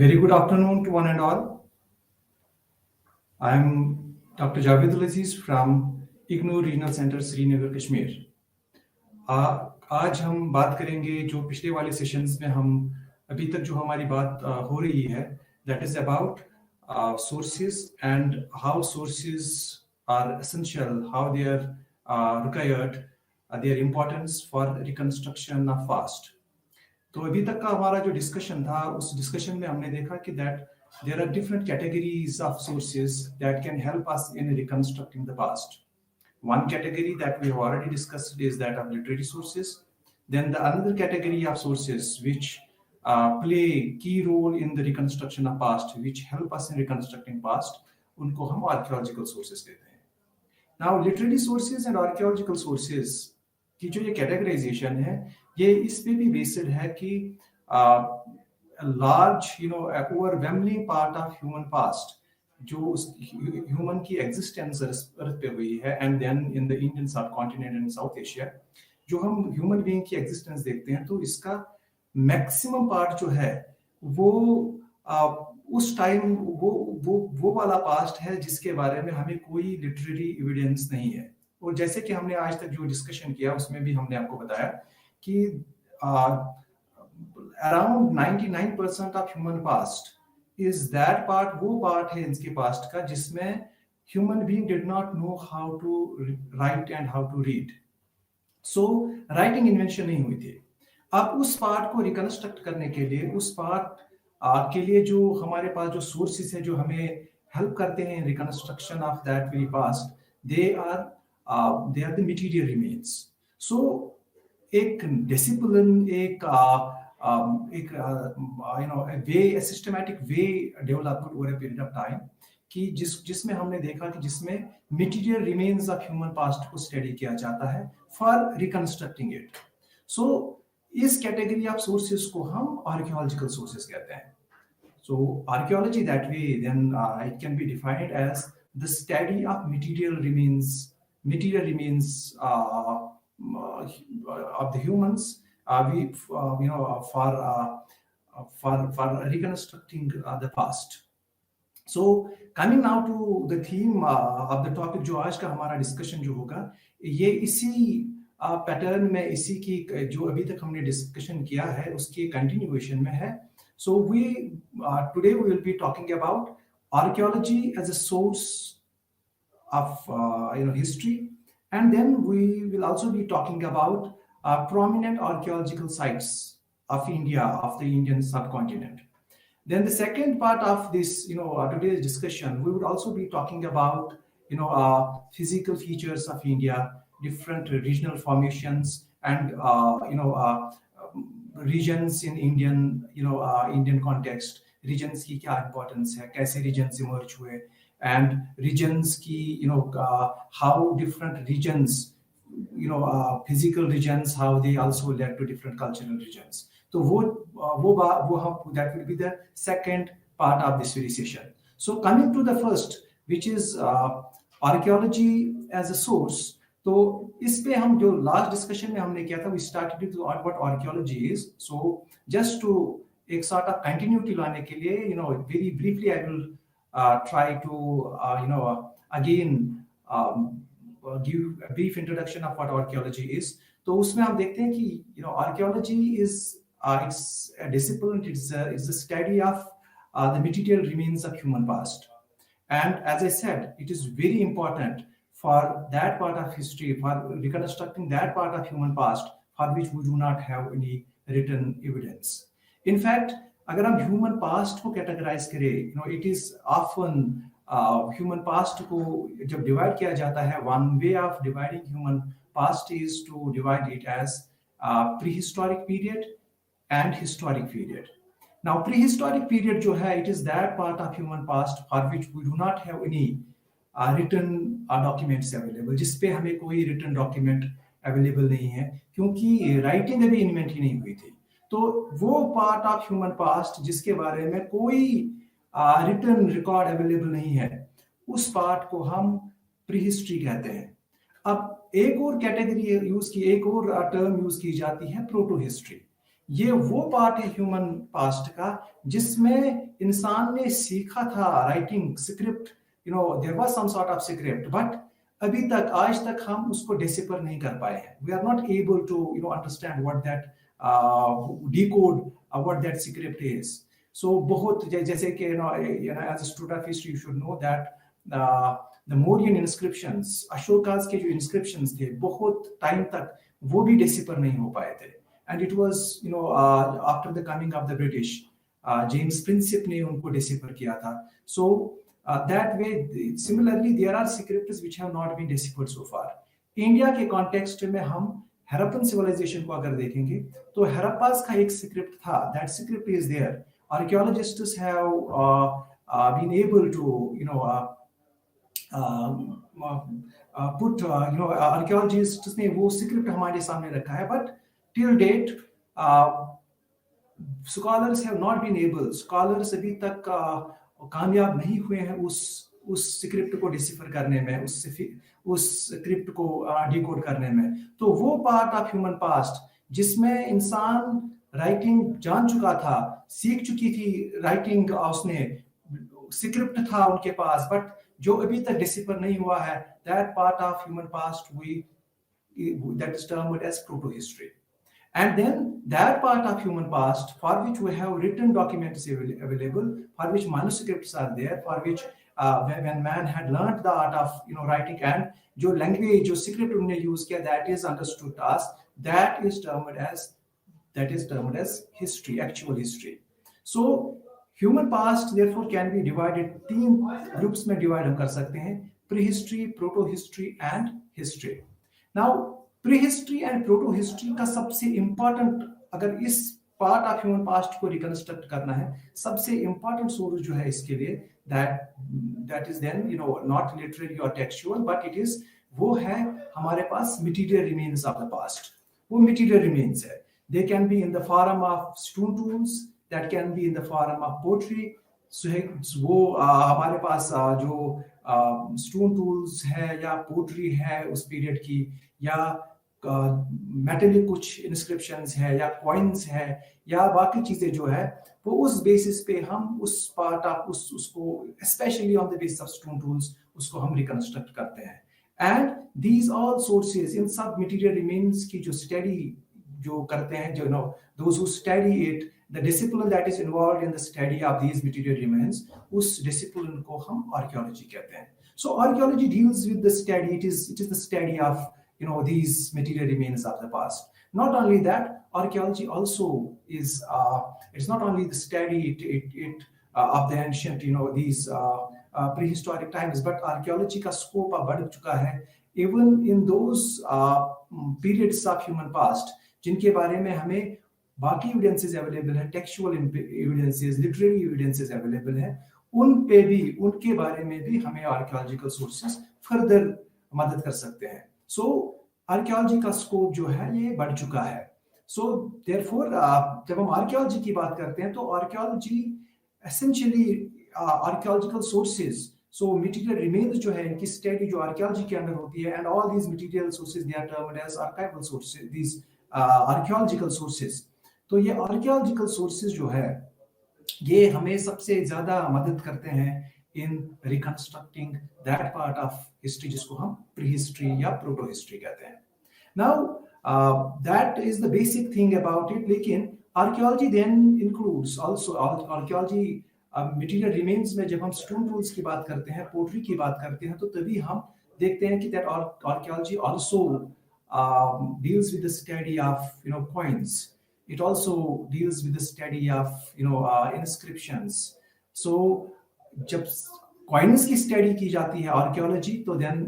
Very good afternoon to one and all. I am Dr. Javedul Aziz from IGNOR Regional Center, Srinagar, Kashmir. आज हम बात करेंगे जो पिछले वाले सेशंस में हम अभी तक जो हमारी बात हो रही है, that is about sources and how sources are essential, how they are required, their importance for reconstruction of past. तो अभी तक का हमारा जो डिस्कशन था, उस डिस्कशन में हमने देखा कि that there are different categories of sources that can help us in reconstructing the past. One category that we have already discussed is that of literary sources. Then the another category of sources which play key role in the reconstruction of past, which help us in reconstructing past, उनको हम archaeological sources कहते हैं. Now literary sources and archaeological sources की जो ये categorisation है, ये इस पे भी बेस्ड है कि large overwhelming part of human past जो ह्यूमन की एग्जिस्टेंस अर्थ पे हुई है, and then in the Indian subcontinent and South Asia जो हम ह्यूमन बीइंग की एग्जिस्टेंस देखते हैं, तो इसका मैक्सिमम पार्ट जो है वो उस टाइम वो वाला पास्ट है जिसके बारे में हमें कोई लिटरेरी एविडेंस नहीं है. और जैसे कि हमने आज तक जो डिस्कशन किया उसमें भी हमने आपको बताया कि around 99% of human past is that part, वो पार्ट है इनके पास्ट का जिसमें human being did not know how to write and how to read. So writing invention नहीं हुई थी. अब उस पार्ट को रिकंस्ट्रक्ट करने के लिए, उस पार्ट के लिए जो हमारे पास जो सोर्सेस है जो हमें हेल्प करते हैं reconstruction of that very past, they are the material remains. So एक discipline, एक a systematic way developed over a period of time कि जिसमें हमने देखा कि जिसमें material remains of human past को study किया जाता है for reconstructing it. So इस category of sources को हम archaeological sources कहते हैं. So archaeology that way then it can be defined as the study of material remains of the humans for reconstructing the past. So coming now to the theme of the topic, जो आज का हमारा discussion जो होगा ये इसी pattern में, इसी की जो अभी तक हमने डिस्कशन किया है उसके कंटिन्यूएशन में है. So today we will be talking about archaeology as a source of history, and then we will also be talking about prominent archaeological sites of India, of the Indian subcontinent. Then the second part of this today's discussion, we would also be talking about physical features of India, different regional formations, and regions in Indian context. Regions की क्या importance है, कैसे regions emerge हुए, and regions की how different regions, physical regions, how they also led to different cultural regions. So that will be the second part of this very session. So coming to the first, which is archaeology as a source. तो इस पे हम जो last discussion में हमने किया था, we started with what archaeology is. So just to एक sort of continuity लाने के लिए, very briefly I will try to again give a brief introduction of what archaeology is. तो उसमें हम देखते हैं कि archaeology is it's a discipline, it's the study of the material remains of human past. And as I said, it is very important for that part of history, for reconstructing that part of human past for which we do not have any written evidence. In fact, अगर हम human past को categorize करें, it is often human past को जब divide किया जाता है, one way of dividing human past is to divide it as prehistoric period and historic period. Now prehistoric period जो है, it is that part of human past for which we do not have any written documents available, जिसपे हमें कोई written document available नहीं है क्योंकि writing अभी invent ही नहीं हुई थी. तो वो पार्ट ऑफ ह्यूमन पास्ट जिसके बारे में कोई रिटन रिकॉर्ड अवेलेबल नहीं है, उस पार्ट को हम प्री हिस्ट्री कहते हैं. अब एक और कैटेगरी यूज की, एक और टर्म यूज की जाती है प्रोटो हिस्ट्री. ये वो पार्ट है ह्यूमन पास्ट का जिसमें इंसान ने सीखा था writing script, there was some sort of script, but अभी तक आज तक हम उसको डेसिफर नहीं कर पाए हैं. We are not able to understand what that decode what that script is. So बहुत जैसे कि as a student of history you should know that the Mauryan inscriptions, अशोकास के जो inscriptions थे बहुत टाइम तक वो भी डेसिफर नहीं हो पाए थे. And it was after the coming of the British, James Princip ने उनको डेसिफर किया था. So that way similarly there are scripts which have not been deciphered so far. India के कॉन्टेक्स्ट में हम हरप्पन सिविलाइजेशन को अगर देखेंगे तो हरप्पास का एक स्क्रिप्ट था. That script is there. Archaeologists have been able to put archaeologists ने वो स्क्रिप्ट हमारे सामने रखा है, but till date scholars have not been able, scholars अभी तक कामयाब नहीं हुए हैं उस स्क्रिप्ट को डिसिफर करने में, उस स्क्रिप्ट को डिकोड करने में. तो वो पार्ट ऑफ ह्यूमन पास्ट जिसमें इंसान राइटिंग जान चुका था, सीख चुकी थी राइटिंग, उसने स्क्रिप्ट था उनके पास, बट जो अभी तक डिसिफर नहीं हुआ है, that part of human past that is termed as proto-history. And then that part of human past for which we have written documents available, for which manuscripts are there, for which when man had learned the art of writing, and जो language जो script उन्होंने use किया, that is understood to us, that is termed as history, actual history. So human past therefore can be divided, 3 groups में divide हम कर सकते हैं: prehistory, proto-history and history. Now prehistory and proto history का सबसे important, अगर इस part of human past को रिकंस्ट्रक्ट करना है, सबसे इंपॉर्टेंट सोर्स जो है इसके लिए, that is then not literary और टेक्सचुअल, बट इट इज वो है हमारे पास material remains of the past. वो मटेरियल रिमेन्स है. They can be in the form of stone tools, that can be in the form of pottery. वो हमारे पास जो स्टोन टूल्स है या पोट्री है उस पीरियड की, या मेटलिक कुछ इंस्क्रिप्शंस है, या कॉइन्स है, या बाकी चीजें जो है, वो उस बेसिस पे हम उस पार्ट ऑफ उसको specially on the basis of stone tools उसको हम रिकंस्ट्रक्ट करते हैं. एंड दीज ऑल सोर्सेज, इन सब मटेरियल रिमेन्स की जो स्टडी जो करते हैं, जो those who study it, the discipline that is involved in the study of these material remains, उस discipline को हम archaeology कहते हैं. So archaeology deals with the study, it is the study of these material remains of the past. Not only that, archaeology also is it's not only the study of the ancient these prehistoric times, but archaeology का scope अब बढ़ चुका है even in those periods of human past जिनके बारे में हमें बाकी एविडेंसेस अवेलेबल है, textual evidences, literary evidences available है, उन पे भी, उनके बारे में भी हमें आर्कियोलॉजिकल सोर्सेस फर्दर मदद कर सकते हैं. सो आर्कियोलॉजी का स्कोप जो है ये बढ़ चुका है. सो देयरफॉर जब हम आर्कियोलॉजी की बात करते हैं तो archaeology essentially archaeological sources, so material remains जो है इनकी स्टडी जो आर्कियोलॉजी के अंदर होती है, and all these material sources they are termed as archival sources, these archaeological sources. तो ये आर्कियोलॉजिकल सोर्सेज जो है ये हमें सबसे ज्यादा मदद करते हैं in reconstructing that part of history जिसको हम प्रीहिस्ट्री या प्रोटो हिस्ट्री कहते हैं. Now that is the basic thing about it. लेकिन archaeology then includes also, archaeology material remains में जब हम स्टोन टूल्स की बात करते हैं, पोट्री की बात करते हैं, तो तभी हम देखते हैं कि that archaeology also deals with the study of coins. It also deals with the study of inscriptions. So जब coins की study की जाती है archaeology, तो then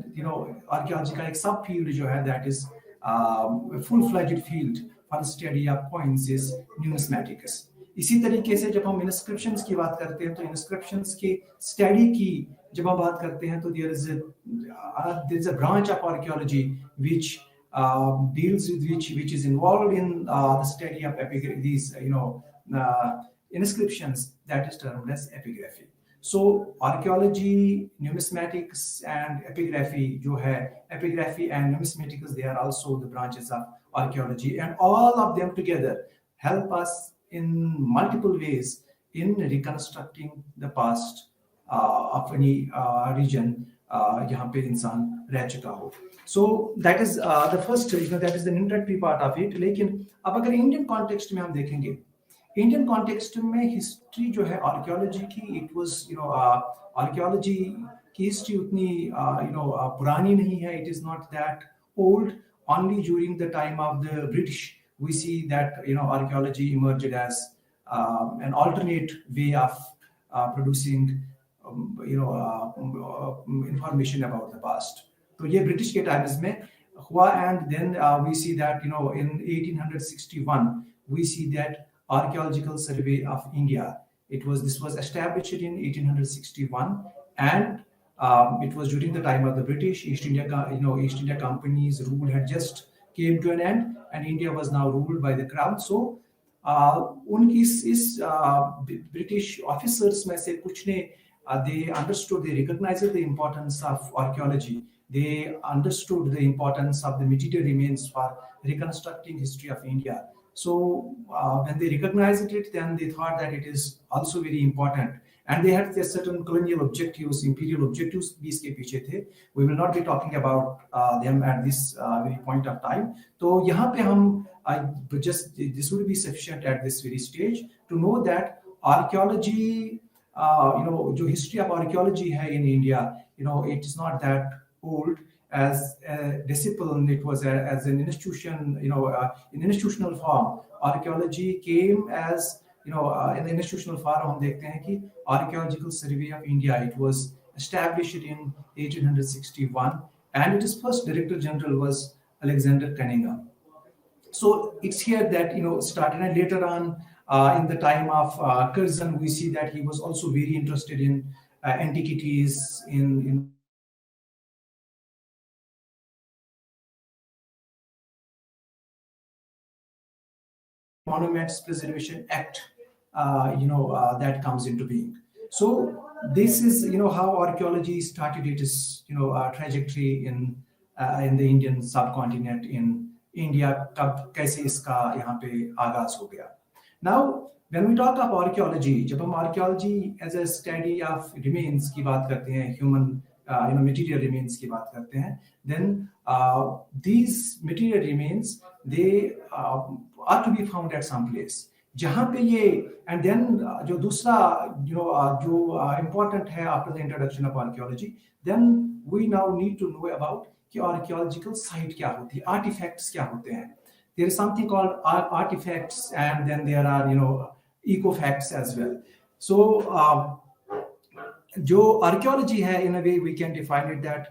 archaeology का एक सब field जो है that is full-fledged field for the study of coins is numismatics. इसी तरीके से जब हम inscriptions की बात करते हैं तो inscriptions की study की जब हम बात करते हैं तो there is a branch of archaeology which deals with which is involved in the study of these inscriptions, that is termed as epigraphy. So archaeology, numismatics and epigraphy जो है, epigraphy and numismatics, they are also the branches of archaeology, and all of them together help us in multiple ways in reconstructing the past of any region यहाँ पे इंसान रह चुका हो. So that is the first, that is the introductory part of it. लेकिन अब अगर Indian context में हम देखेंगे, इंडियन कॉन्टेक्स्ट में हिस्ट्री जो है आर्कियोलॉजी की, इट वाज आर्कियोलॉजी की हिस्ट्री उतनी पुरानी नहीं है. It is not that old. Only during the time of the British we see that archaeology emerged as an alternate way of producing information about the past. तो ये British के times में हुआ. And then we see that in 1861 we see that Archaeological Survey of India, this was established in 1861, and it was during the time of the British. East India Company's rule had just came to an end, and India was now ruled by the crown. So उनकी इस British officers में से कुछ ने they understood, they recognized the importance of archaeology. They understood the importance of the material remains for reconstructing history of India. So when they recognized it, then they thought that it is also very important. And they had certain colonial objectives, imperial objectives भी इसके पीछे थे. We will not be talking about them at this very point of time. तो यहाँ पे हम this would be sufficient at this very stage to know that archaeology, जो history of archaeology है in India, it is not that old. As a discipline, it was as an institution, in institutional form. Archaeology came as in the institutional form. हम देखते हैं कि Archaeological Survey of India, it was established in 1861, and its first Director General was Alexander Cunningham. So it's here that started, and later on in the time of Curzon, we see that he was also very interested in antiquities, in Monuments Preservation Act, that comes into being. So this is how archaeology started its trajectory in the Indian subcontinent, in India. कब कैसे इसका यहाँ पे आगाज हो गया. Now when we talk of archaeology, जब हम archaeology as a study of remains की बात करते हैं, human material remains की बात करते हैं, then these material remains, they are to be found at some place. जहाँ पे ये, and then जो दूसरा जो important है after the introduction of archaeology, then we now need to know about कि archaeological site क्या होती है, artifacts क्या होते हैं. There is something called artifacts, and then there are ecofacts as well. So जो archaeology है, in a way we can define it that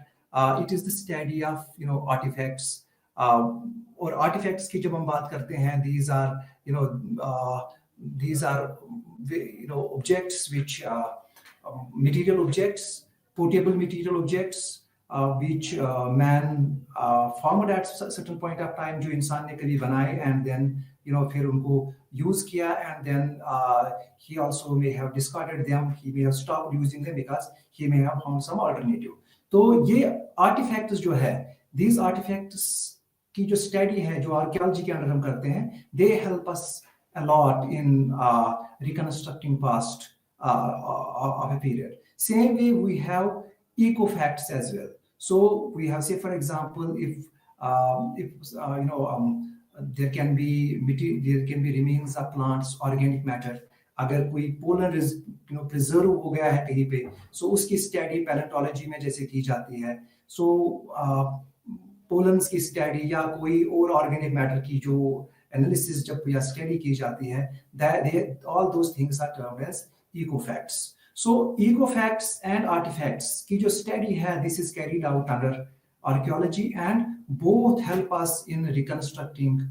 it is the study of artifacts. और artifacts की जब हम बात करते हैं, these are objects which material objects, portable material objects which man formed at certain point of time, जो इंसान ने कभी बनाए, and then फिर उनको use किया, and then he also may have discarded them, he may have stopped using them because he may have found some alternative. तो ये artifacts जो है, these artifacts की जो study है, जो archaeology के अंदर हम करते हैं, they help us a lot in reconstructing past of a period. Same way we have ecofacts as well. So we have, say for example, if there can be remains of plants, organic matter. अगर कोई pollen preserve हो गया है कहीं पे, so उसकी study palaeontology में जैसे की जाती है. So पोलन्स की स्टडी या कोई और ऑर्गेनिक मैटर की जो एनालिसिस जब या स्टडी की जाती है, all those things are termed as ecofacts. So ecofacts and artifacts की जो study है, this is carried out under archaeology, and both help us in reconstructing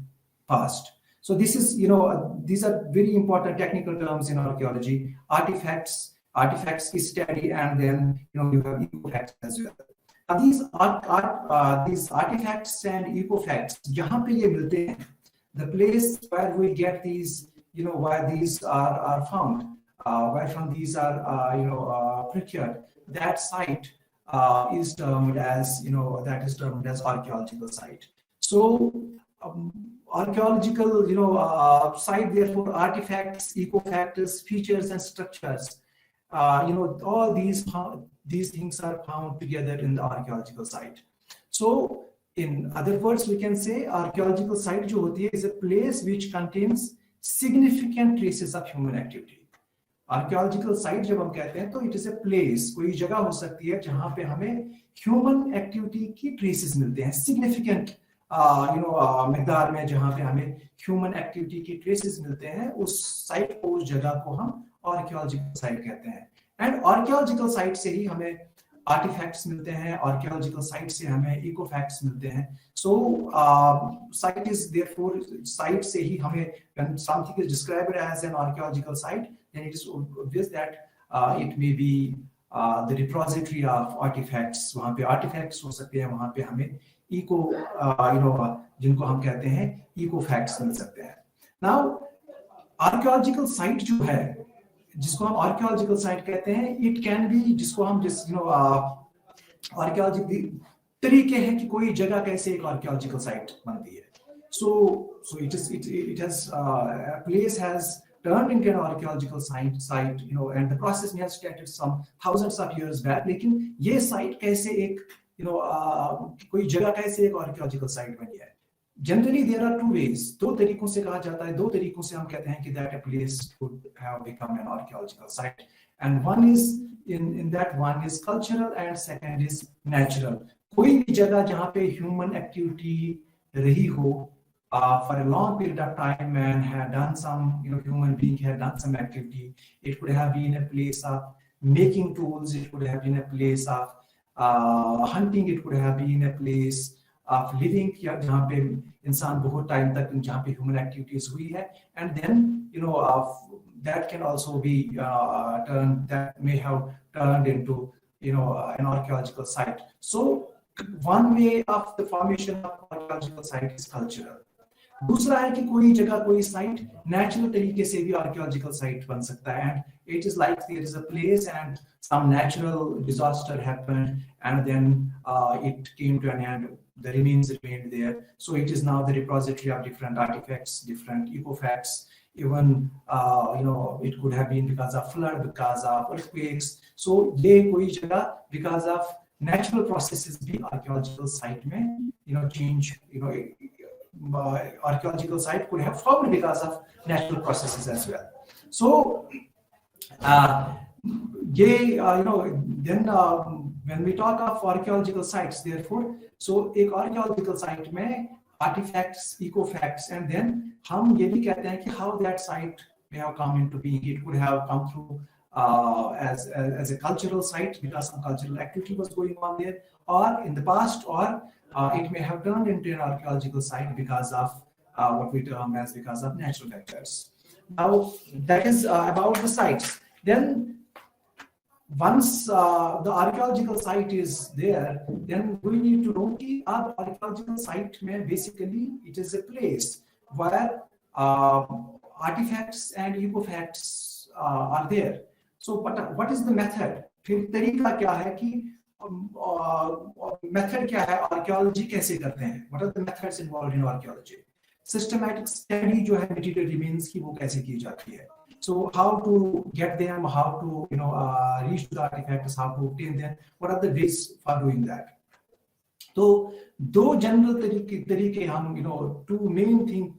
past. So this is, these are very important technical terms in archaeology. Artifacts की study, and then you have ecofacts as well. Now these artifacts and ecofacts, जहाँ पे ये मिलते हैं, the place where we get these, where these are found, where from these are procured, that site is termed as, that is termed as archaeological site. So archaeological, site, therefore artifacts, eco-factors, features, and structures. All these things are found together in the archaeological site. So, in other words, we can say archaeological site जो होती है is a place which contains significant traces of human activity. Archaeological site जब हम कहते हैं तो it is a place, कोई जगह हो सकती है जहां पे हमें ह्यूमन एक्टिविटी की ट्रेसेस मिलते हैं, सिग्निफिकेंट मिकदार में जहां पे हमें ह्यूमन एक्टिविटी की ट्रेसेस मिलते हैं, उस साइट को, उस जगह को हम आर्कियोलॉजिकल साइट कहते हैं. एंड आर्कियोलॉजिकल साइट से ही हमें आर्टिफैक्ट्स मिलते हैं, आर्कियोलॉजिकल साइट से हमें इको फैक्ट्स मिलते हैं. So site is therefore, site से ही हमें, when something is described as an archaeological site, then it is obvious that it may be the repository of artifacts. वहाँ पे artifacts हो सकते हैं, वहाँ पे हमें इको जिनको हम कहते हैं इको फैक्ट्स मिल सकते हैं. नाउ आर्कियोलॉजिकल साइट जो है, जिसको हम आर्कियोलॉजिकल साइट कहते हैं, इट कैन बी, जिसको हम आर्कियोलॉजिकल तरीके हैं कि कोई जगह कैसे एक आर्कियोलॉजिकल साइट बनती है. So it has a place has turned into an archaeological site, and the process may have started some thousands of years back. लेकिन ये site कैसे एक कोई जगह कैसे एक archaeological site बनी है? Generally there are two ways. दो तरीकों से कहा जाता है, दो तरीकों से हम कहते हैं कि that a place could have become an archaeological site. And one is in that one is cultural and second is natural. कोई भी जगह जहाँ पे human activity रही हो for a long period of time and had done some, human being had done some activity. It could have been a place of making tools. It could have been a place of hunting. It could have been a place of living, जहाँ पे इंसान बहुत time तक जहाँ पे human activities हुई है. And then that can also be that may have turned into an archaeological site. So one way of the formation of archaeological site is cultural. दूसरा है कि कोई जगह, कोई साइट नेचुरल तरीके से भी आर्कियोलॉजिकल साइट बन सकता है. And it is like there is a place and some natural disaster happened and then it came to an end, the remains remained there. So it is now the repository of different artifacts, different eco facts. Even it could have been because of flood, because of earthquakes. So ये कोई जगह because of natural processes भी archaeological site में change, archaeological site could have formed because of natural processes as well. So then when we talk of archaeological sites, therefore, so एक archaeological site में artifacts, eco facts, and then हम ये भी कहते हैं कि how that site may have come into being. It could have come through as a cultural site because some cultural activity was going on there, or in the past, or it may have turned into an archaeological site because of what we term as because of natural factors. Now that is about the sites. Then once the archaeological site is there, then we need to know कि अब archaeological site में basically it is a place where artifacts and eco facts are there. So what is the method? फिर तरीका क्या है कि method क्या है, आर्कियोलॉजी कैसे करते हैं, what are the methods involved in archaeology. Systematic study जो है मटेरियल रिमेन्स की, वो कैसे की जाती है. So how to get them, how to reach the artefacts, how to obtain them, what are the ways for doing that. तो दो जनरल तरीके हम two main thing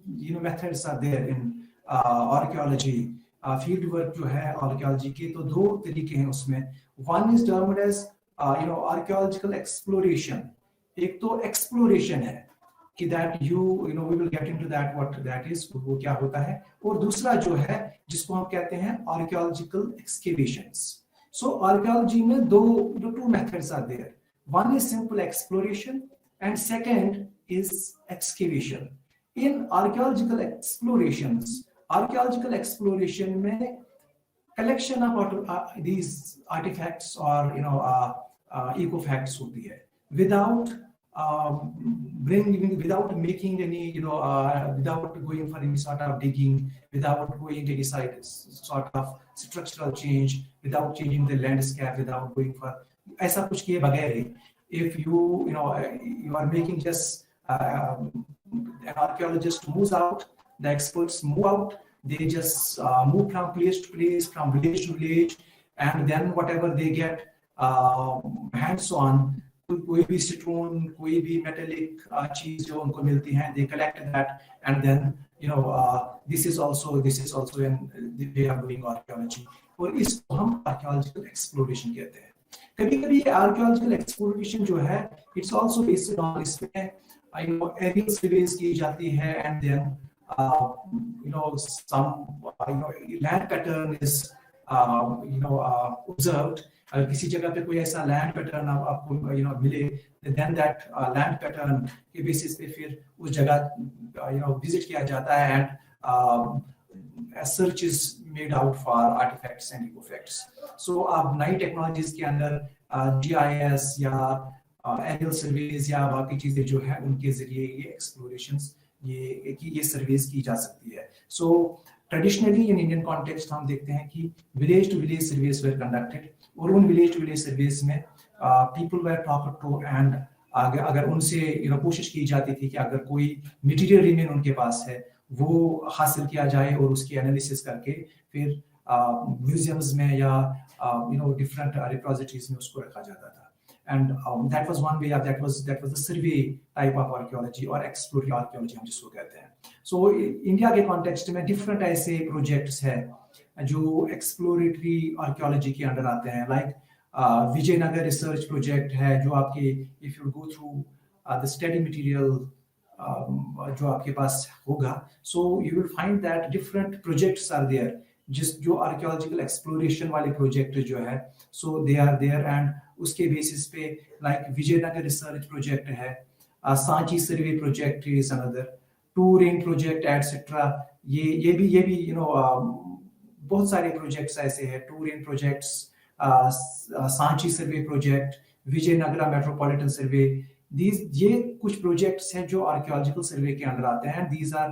methods are there in archaeology. Field work जो है archaeology के, तो दो तरीके हैं उसमें. One is termed as archaeological exploration. एक तो exploration है कि that we will get into that, what that is, वो क्या होता है. और दूसरा जो है जिसको हम कहते हैं archaeological excavations. So archaeology में two methods are there. One is simple exploration and second is excavation. In archaeological exploration में collection of these artifacts or eco facts होती है, without making any without going for any sort of digging, without going any sort of structural change, without changing the landscape, without going for ऐसा कुछ किए बगैर ही, if you are making just an archaeologist moves out, the experts move out, they just move from place to place, from village to village, and then whatever they get hands on, कोई भी stone, कोई भी metallic चीज जो उनको मिलती है, they collect that, and then this is also in the way of doing archaeology. और इसको हम archaeological exploration कहते हैं. कभी-कभी archaeological exploration जो है, it's also based on इसमें aerial surveys की जाती है, and then some land pattern is observed. अगर किसी जगह पे कोई ऐसा लैंड पैटर्न आपको मिले, then that land pattern के बेसिस पे फिर उस जगह विजिट किया जाता है, and a search is made out for artifacts and artifacts. So अब नई टेक्नोलॉजीज के अंदर GIS या एरियल सर्वेज या बाकी चीजें जो है उनके जरिए ये एक्सप्लोरेशंस ये सर्वेज की जा सकती है. So traditionally in Indian context हम देखते हैं कि village to village surveys were conducted, और उन विलेज टू विलेज सर्वेज में people were talked to, and अगर उनसे कोशिश की जाती थी कि अगर कोई मटेरियल रिमेन उनके पास है वो हासिल किया जाए और उसकी एनालिसिस करके फिर म्यूजियम्स में या डिफरेंट रिपोजिटरीज में उसको रखा जाता था. And that was one way, that was the survey type of archaeology or exploratory archaeology हम जिसको कहते हैं. So इंडिया के कॉन्टेक्स्ट में डिफरेंट ऐसे प्रोजेक्ट्स हैं जो एक्सप्लोरेटरी आर्कियोलॉजी के अंडर आते हैं. लाइक विजयनगर रिसर्च प्रोजेक्ट है जो आपके, if you go through the study material जो आपके पास होगा, so you will find that different projects are there, जो आर्कियोलॉजिकल एक्सप्लोरेशन वाले प्रोजेक्ट जो है, so they are there. And उसके बेसिस पे लाइक विजयनगर रिसर्च प्रोजेक्ट है, Sanchi survey project is another, touring project etcetera. ये भी बहुत सारे प्रोजेक्ट्स ऐसे हैं. Touring projects, Sanchi survey project, Vijayanagara metropolitan survey, ये कुछ प्रोजेक्ट्स हैं जो आर्कियोलॉजिकल सर्वे के अंडर आते हैं. These are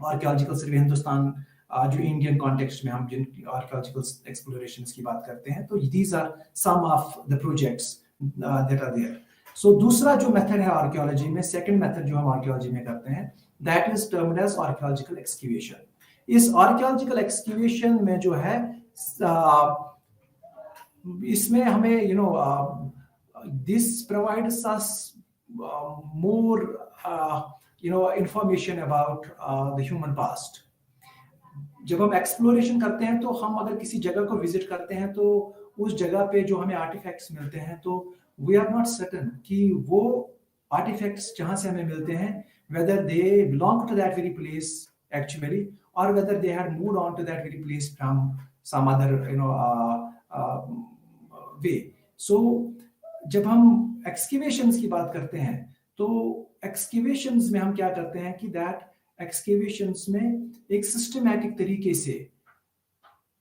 archaeological survey Hindustan जो इंडियन कॉन्टेक्स्ट में हम जिन आर्कियोलॉजिकल एक्सप्लोरेशंस की बात करते हैं, तो these are some of the projects that are there. So दूसरा जो मेथड है आर्कियोलॉजी में, सेकंड मेथड जो हम आर्कियोलॉजी में करते हैं, that is termed as archaeological excavation. इस आर्कियोलॉजिकल एक्सकेवेशन में जो है इसमें हमें this provides us more information about the human past. जब हम एक्सप्लोरेशन करते हैं तो हम अगर किसी जगह को विजिट करते हैं तो उस जगह पे जो हमें आर्टिफैक्ट्स मिलते हैं, तो वी आर नॉट सर्टेन कि वो आर्टिफैक्ट्स जहां से हमें मिलते हैं whether they belong to that very place actually, or whether they had moved on to that very place from some other way. So जब हम excavations की बात करते हैं तो excavations में हम क्या करते हैं कि that excavations में एक systematic तरीके से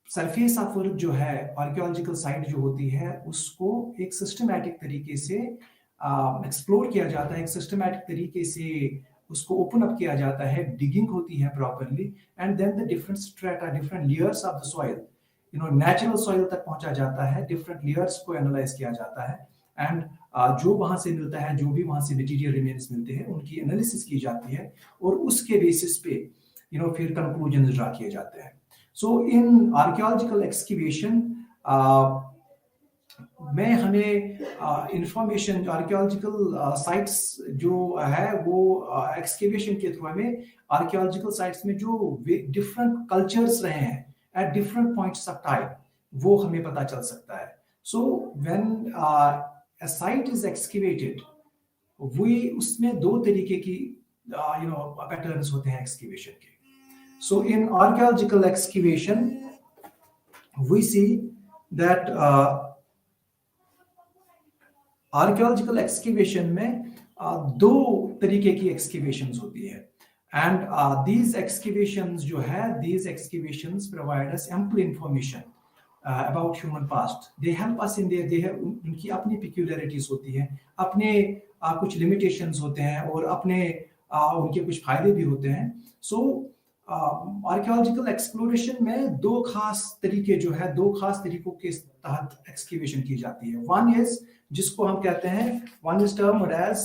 सरफेस ऑफ अर्थ जो है, आर्कियोलॉजिकल साइट जो होती है, उसको एक सिस्टमैटिक तरीके से एक्सप्लोर किया जाता है, एक सिस्टमैटिक तरीके से उसको ओपन अप किया जाता है, डिगिंग होती है properly, and then the different strata, different layers of the soil, natural soil तक पहुंचा जाता है, डिफरेंट लेयर्स को एनालाइज किया जाता है, एंड जो वहां से मिलता है, जो भी वहां से मटेरियल रिमेन्स मिलते हैं, उनकी एनालिसिस की जाती है और उसके बेसिस पे फिर कंक्लूजन ड्रा किए जाते हैं. So in archaeological excavation में हमें इंफॉर्मेशन, आर्कियोलॉजिकल साइट्स जो है वो एक्सकेवेशन के थ्रू हमें आर्कियोलॉजिकल साइट्स में जो डिफरेंट कल्चर्स रहे हैं at different points of time, वो हमें पता चल सकता है. So when a site is excavated, उसमें दो तरीके की पैटर्न्स होते हैं एक्सकेवेशन के. So in archaeological excavation, we see that archaeological excavation में दो तरीके की excavations होती है, and these excavations जो है, these excavations provide us ample information about human past. They help us in their, they have उनकी अपनी peculiarities होती है, अपने कुछ limitations होते हैं और अपने उनके कुछ फायदे भी होते हैं. So आर्कियोलॉजिकल एक्सप्लोरेशन में दो खास तरीके जो है, दो खास तरीकों के तहत एक्सकेवेशन की जाती है. वन इज, जिसको हम कहते हैं, one is termed as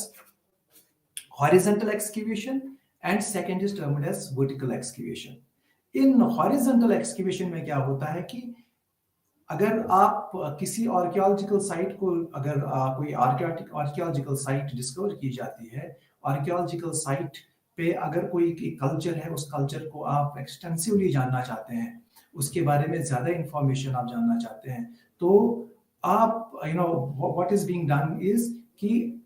horizontal excavation, and second is termed as vertical excavation. In horizontal excavation में क्या होता है कि अगर आप किसी आर्कियोलॉजिकल साइट को, अगर कोई आर्कियोलॉजिकल साइट डिस्कवर की जाती है, आर्कियोलॉजिकल साइट पे अगर कोई कल्चर है, उस कल्चर को आप एक्सटेंसिवली जानना चाहते हैं, उसके बारे में ज्यादा इंफॉर्मेशन आप जानना चाहते हैं, तो आप what is being done is कि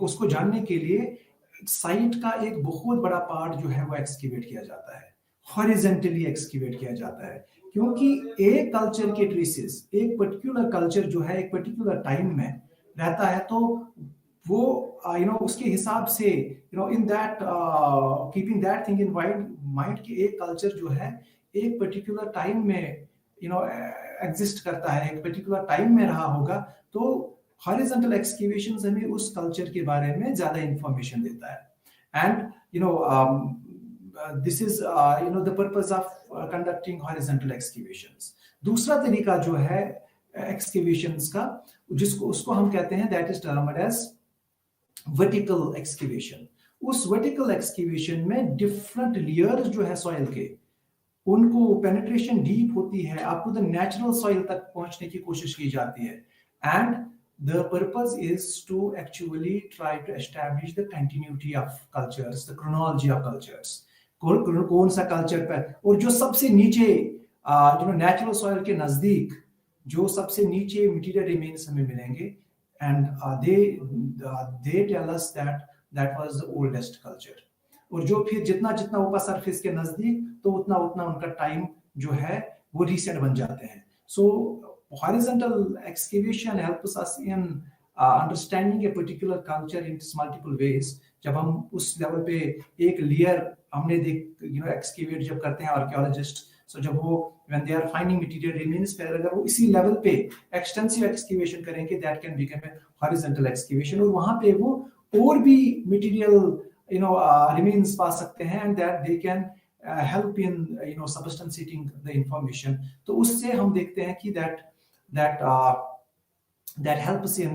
उसको जानने के लिए साइट का एक बहुत बड़ा पार्ट जो है वो एक्सकेवेट किया जाता है, हॉरिजॉन्टली एक्सकेवेट किया जाता है, क्योंकि एक कल्चर के ट्रेसेस, एक पर्टिकुलर कल्चर जो है एक पर्टिकुलर टाइम में रहता है, तो वो उसके हिसाब से in that keeping that thing in mind कि एक कल्चर जो है एक पर्टिकुलर टाइम में एग्जिस्ट करता है, एक पर्टिकुलर टाइम में रहा होगा, तो हॉरिजॉन्टल एक्सकेवेशंस हमें उस कल्चर के बारे में ज्यादा इंफॉर्मेशन देता है। And this is the purpose of conducting horizontal excavations. दूसरा तरीका जो है excavations का, उसको हम कहते हैं, that is termed as vertical excavation. उस vertical excavation में different layers जो है soil के, उनको penetration deep होती है, आपको the natural soil तक पहुंचने की कोशिश की जाती है, and the purpose is to actually try to establish the continuity of cultures, the chronology of cultures. कौन सा कल्चर पर, और जो सबसे नीचे नेचुरल सॉइल के नजदीक जो सबसे नीचे मटेरियल रिमेन्स हमें मिलेंगे, and they tell us that was the oldest culture, और जो फिर जितना जितना ऊपर सरफेस के नजदीक, तो उतना उतना उनका टाइम जो है वो रीसेट बन जाते हैं। सो horizontal excavation helps us in understanding a particular culture in multiple ways. जब हम उस लेवल पे एक लेयर हमने एक्सकेवेट जब करते हैं आर्कियोलॉजिस्ट, सो जब वो when they are finding material remains, फिर अगर वो इसी लेवल पे एक्सटेंसिव एक्सकेवेशन करेंगे, that can become a horizontal excavation, और वहां पे वो और भी मटेरियल रिमेन्स पा सकते हैं, and that they can help in substantiating the information. तो उससे हम देखते हैं कि that helps in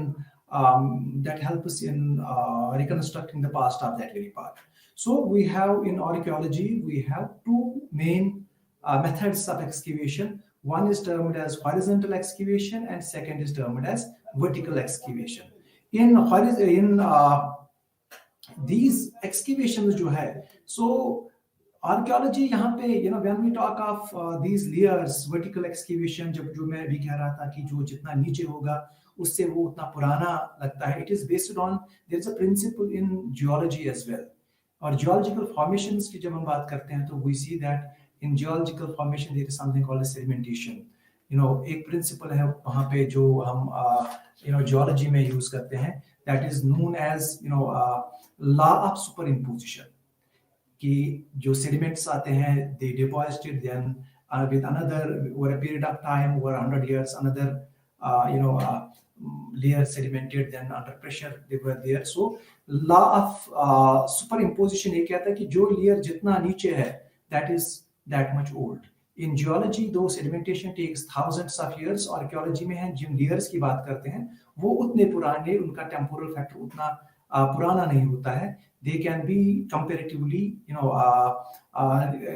reconstructing the past of that very part. So we have in archaeology, we have two main methods of excavation. One is termed as horizontal excavation, and second is termed as vertical excavation. In these excavations जो है, so archaeology यहाँ पे when we talk of these layers, vertical excavation, जो मैं भी कह रहा था कि जो जितना नीचे होगा उससे वो उतना पुराना लगता है, it is based on, there is a principle in geology as well. और geological formations की जब हम बात करते हैं, तो we see that in geological formation there is something called as sedimentation. एक principle है वहाँ पे जो हम geology में use करते हैं, that is known as law of superimposition. कि जो sediments आते हैं, they deposited, then with another, over a period of time, over 100 years, another layer sedimented, then under pressure they were there. So law of superimposition ये कहता है कि जो layer जितना नीचे है, that is that much old. In geology, though sedimentation takes thousands of years, archaeology में है जिन layers की बात करते हैं वो उतने पुराने, उनका temporal factor उतना पुराना नहीं होता है. They can be comparatively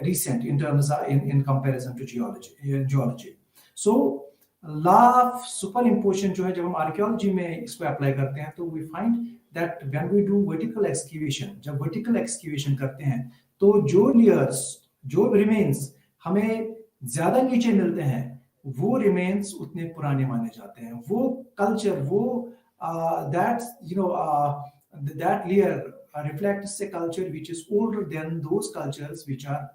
recent in terms of in comparison to geology. So law of superimposition जो है, जब हम archaeology में इसको apply करते हैं, तो we find that when we do vertical excavation, जब vertical excavation करते हैं, तो जो layers, जो remains हमें ज्यादा नीचे मिलते हैं, वो remains उतने पुराने माने जाते हैं. वो culture, वो that layer reflects a culture which is older than those cultures which are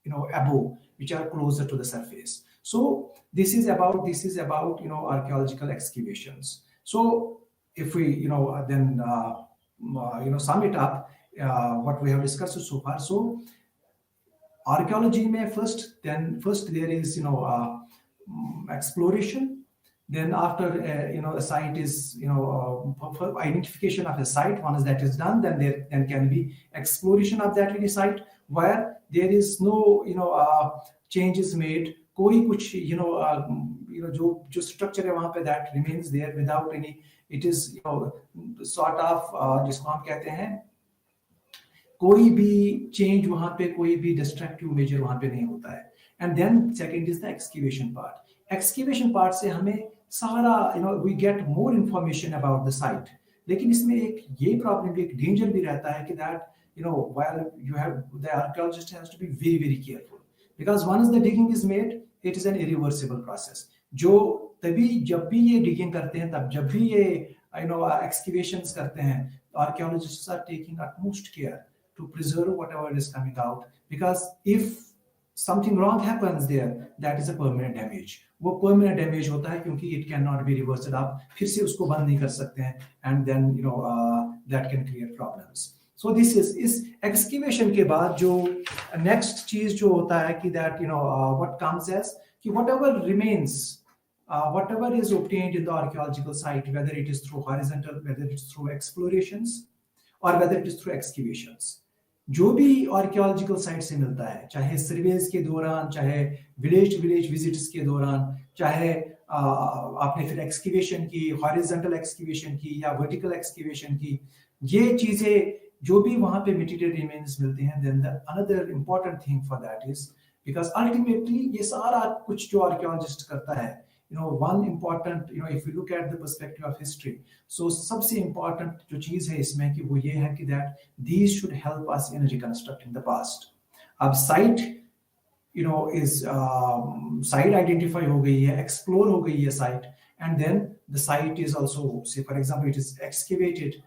above, which are closer to the surface. So this is about archaeological excavations. So if we then sum it up, what we have discussed so far. So archaeology may first there is exploration. Then after a site is for identification of a site, once that is done, then there can be exploration of that very site where there is no changes made, कोई कुछ जो structure है वहाँ पे that remains there without any It is, sort of, जिसको हम कहते हैं, कोई भी चेंज वहां पे, कोई भी डिस्ट्रक्टिव मेजर वहां पे नहीं होता है. And then second is the excavation part. Excavation part से हमें सारा, we get more information about the site. लेकिन इसमें एक ये प्रॉब्लम भी, एक डेंजर भी रहता है कि that, while you have, the archaeologist has to be very very careful, because once the digging is made, it is an irreversible process. जो तभी जब भी ये digging करते हैं, तब जब भी ये excavations करते हैं, archaeologists are taking utmost care to preserve whatever is coming out, because if something wrong happens there, that is a permanent damage. वो permanent damage होता है क्योंकि it cannot be reversed. आप फिर से उसको बंद नहीं कर सकते हैं, and then that can create problems. So this is excavation के बाद जो next चीज जो होता है कि that what comes as कि whatever remains, whatever is obtained in the archaeological site, whether it is through horizontal, whether it is through explorations, or whether it is through excavations, जो भी आर्कियोलॉजिकल साइट से मिलता है, चाहे surveys के दौरान, चाहे विलेज विजिट्स के दौरान, चाहे आपने फिर एक्सकेवेशन की, हॉरिजॉन्टल एक्सकेवेशन की या वर्टिकल एक्सकेवेशन की, ये चीजें जो भी वहां पे मटेरियल रिमेन्स मिलते हैं, then the another important thing for that is, because ultimately ये सारा कुछ जो आर्कियोलॉजिस्ट करता है, one important, if you look at the perspective of history, so सबसे important जो चीज है इसमें कि वो ये है कि that these should help us in reconstructing the past. अब site is site identify हो गई है, explore हो गई है site, and then the site is also, say for example, it is excavated,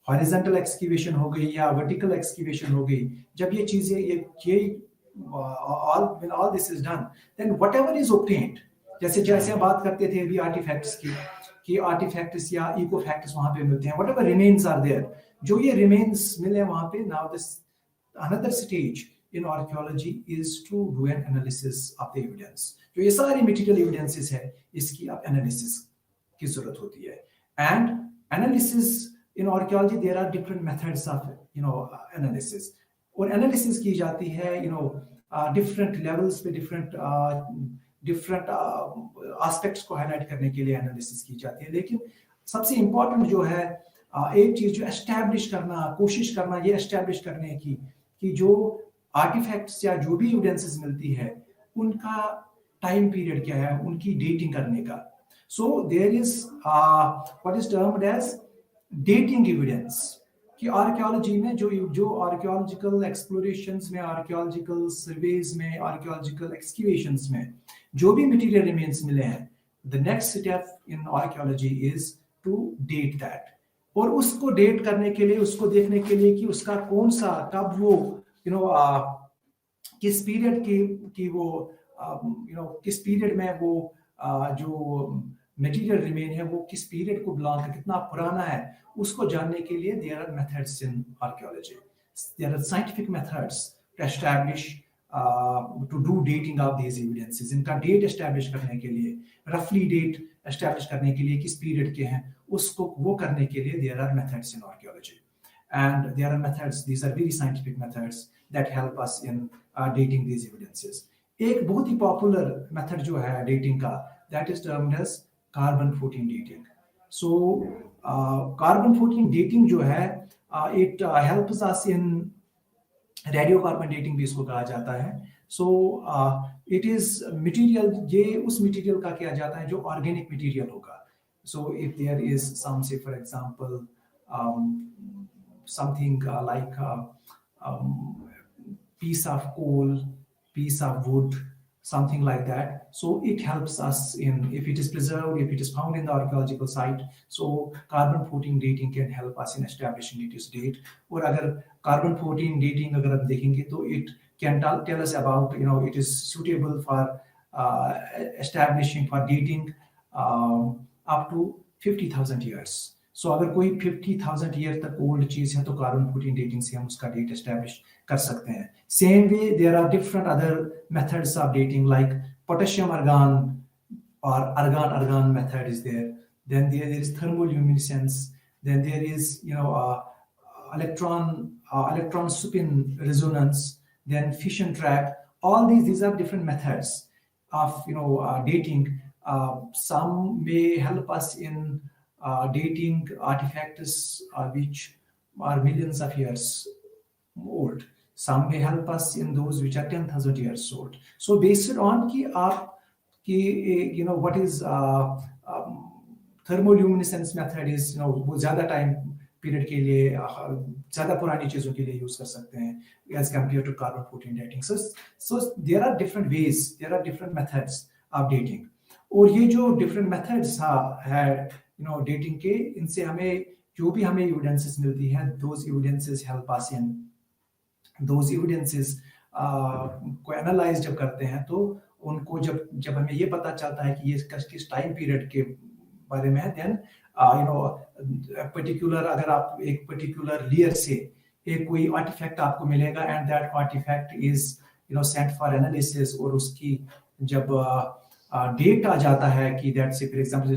horizontal excavation हो गई या vertical excavation हो गई. जब ये चीजें ये when all this is done, then whatever is obtained, जैसे हम बात करते थे अभी आर्टिफैक्ट्स की, कि आर्टिफैक्ट्स या इको फैक्ट्स वहां पे मिलते हैं, व्हाटएवर रिमेन्स आर देयर, जो ये रिमेन्स मिले वहां पे. Now this another stage in archaeology is to do an analysis of the evidence. जो ये सारी मटेरियल एविडेंसेस है, इसकी अब एनालिसिस की जरूरत होती है. And analysis in archaeology, there are different methods of analysis, और एनालिसिस की जाती है डिफरेंट लेवल्स पे, डिफरेंट एस्पेक्ट्स को हाईलाइट करने के लिए एनालिसिस की जाती है. लेकिन सबसे इंपॉर्टेंट जो है, एक चीज जो एस्टैब्लिश करना, कोशिश करना ये एस्टैब्लिश करने की कि जो आर्टिफैक्ट्स या जो भी एविडेंसेस मिलती है, उनका टाइम पीरियड क्या है, उनकी डेटिंग करने का. So there is what is termed as dating evidence, कि आर्कियोलॉजी में जो आर्कियोलॉजिकल एक्सप्लोरेशंस में, आर्कियोलॉजिकल सर्वेज में, आर्कियोलॉजिकल एक्सकेवेशंस में जो भी मटेरियल रिमेन्स मिले हैं, the next step in archaeology is to date that. और उसको डेट करने के लिए, उसको देखने के लिए कि उसका कौन सा, कब वो किस पीरियड की वो किस पीरियड में वो जो मटेरियल रिमेन है वो किस पीरियड को बिलोंग कर, कितना पुराना है, उसको जानने के लिए there are methods in archaeology. There are scientific methods to establish, to do dating of these evidences. इनका डेट एस्टैब्लिश करने के लिए, रफली डेट एस्टैब्लिश करने के लिए किस पीरियड के हैं, उसको वो करने के लिए there are methods in archaeology. And there are methods, these are very scientific methods that help us in dating these evidences. एक बहुत ही पॉपुलर मेथड जो है डेटिंग का, that is termed as carbon 14 dating. So carbon 14 dating जो है, it helps us in radio carbon dating भी इसको कहा जाता है. सो इट इज मटेरियल, ये उस मटेरियल का किया जाता है जो ऑर्गेनिक मटेरियल होगा. So if there is some, say for example something like piece of coal, piece of wood, something like that. So it helps us in, if it is preserved, if it is found in the archaeological site, so carbon 14 dating can help us in establishing its date. Or अगर carbon 14 dating अगर हम देखेंगे तो it can tell us about, it is suitable for establishing, for dating up to 50,000 years. So अगर कोई 50,000 year तक old चीज है तो कार्बन 14 डेटिंग से हम उसका डेट एस्टैब्लिश कर सकते हैं. Same way there are different other methods of dating, like potassium argon or argon method is there. Then there is thermoluminescence. Then there is electron spin resonance. Then fission trap. All these are different methods of dating. Some may help us in dating artifacts which are millions of years old. Some may help us in those which are 10,000 years old. So based on कि आप कि what is thermoluminescence method is वो ज़्यादा time period के लिए ज़्यादा पुरानी चीज़ों के लिए use कर सकते हैं as compared to carbon 14 dating. So there are different ways, there are different methods of dating. और ये जो different methods है dating के, इनसे हमें जो भी हमें evidences मिलती है, those evidences help us in those evidences को एनालाइज जब करते हैं तो उनको जब हमें ये पता चलता है कि ये किस टाइम पीरियड के बारे में है, देन पर्टिकुलर अगर आप एक पर्टिकुलर लेयर से एक कोई आर्टिफैक्ट आपको मिलेगा and that artefact is sent for analysis, और उसकी जब डेट आ जाता है कि दैट से फॉर एग्जांपल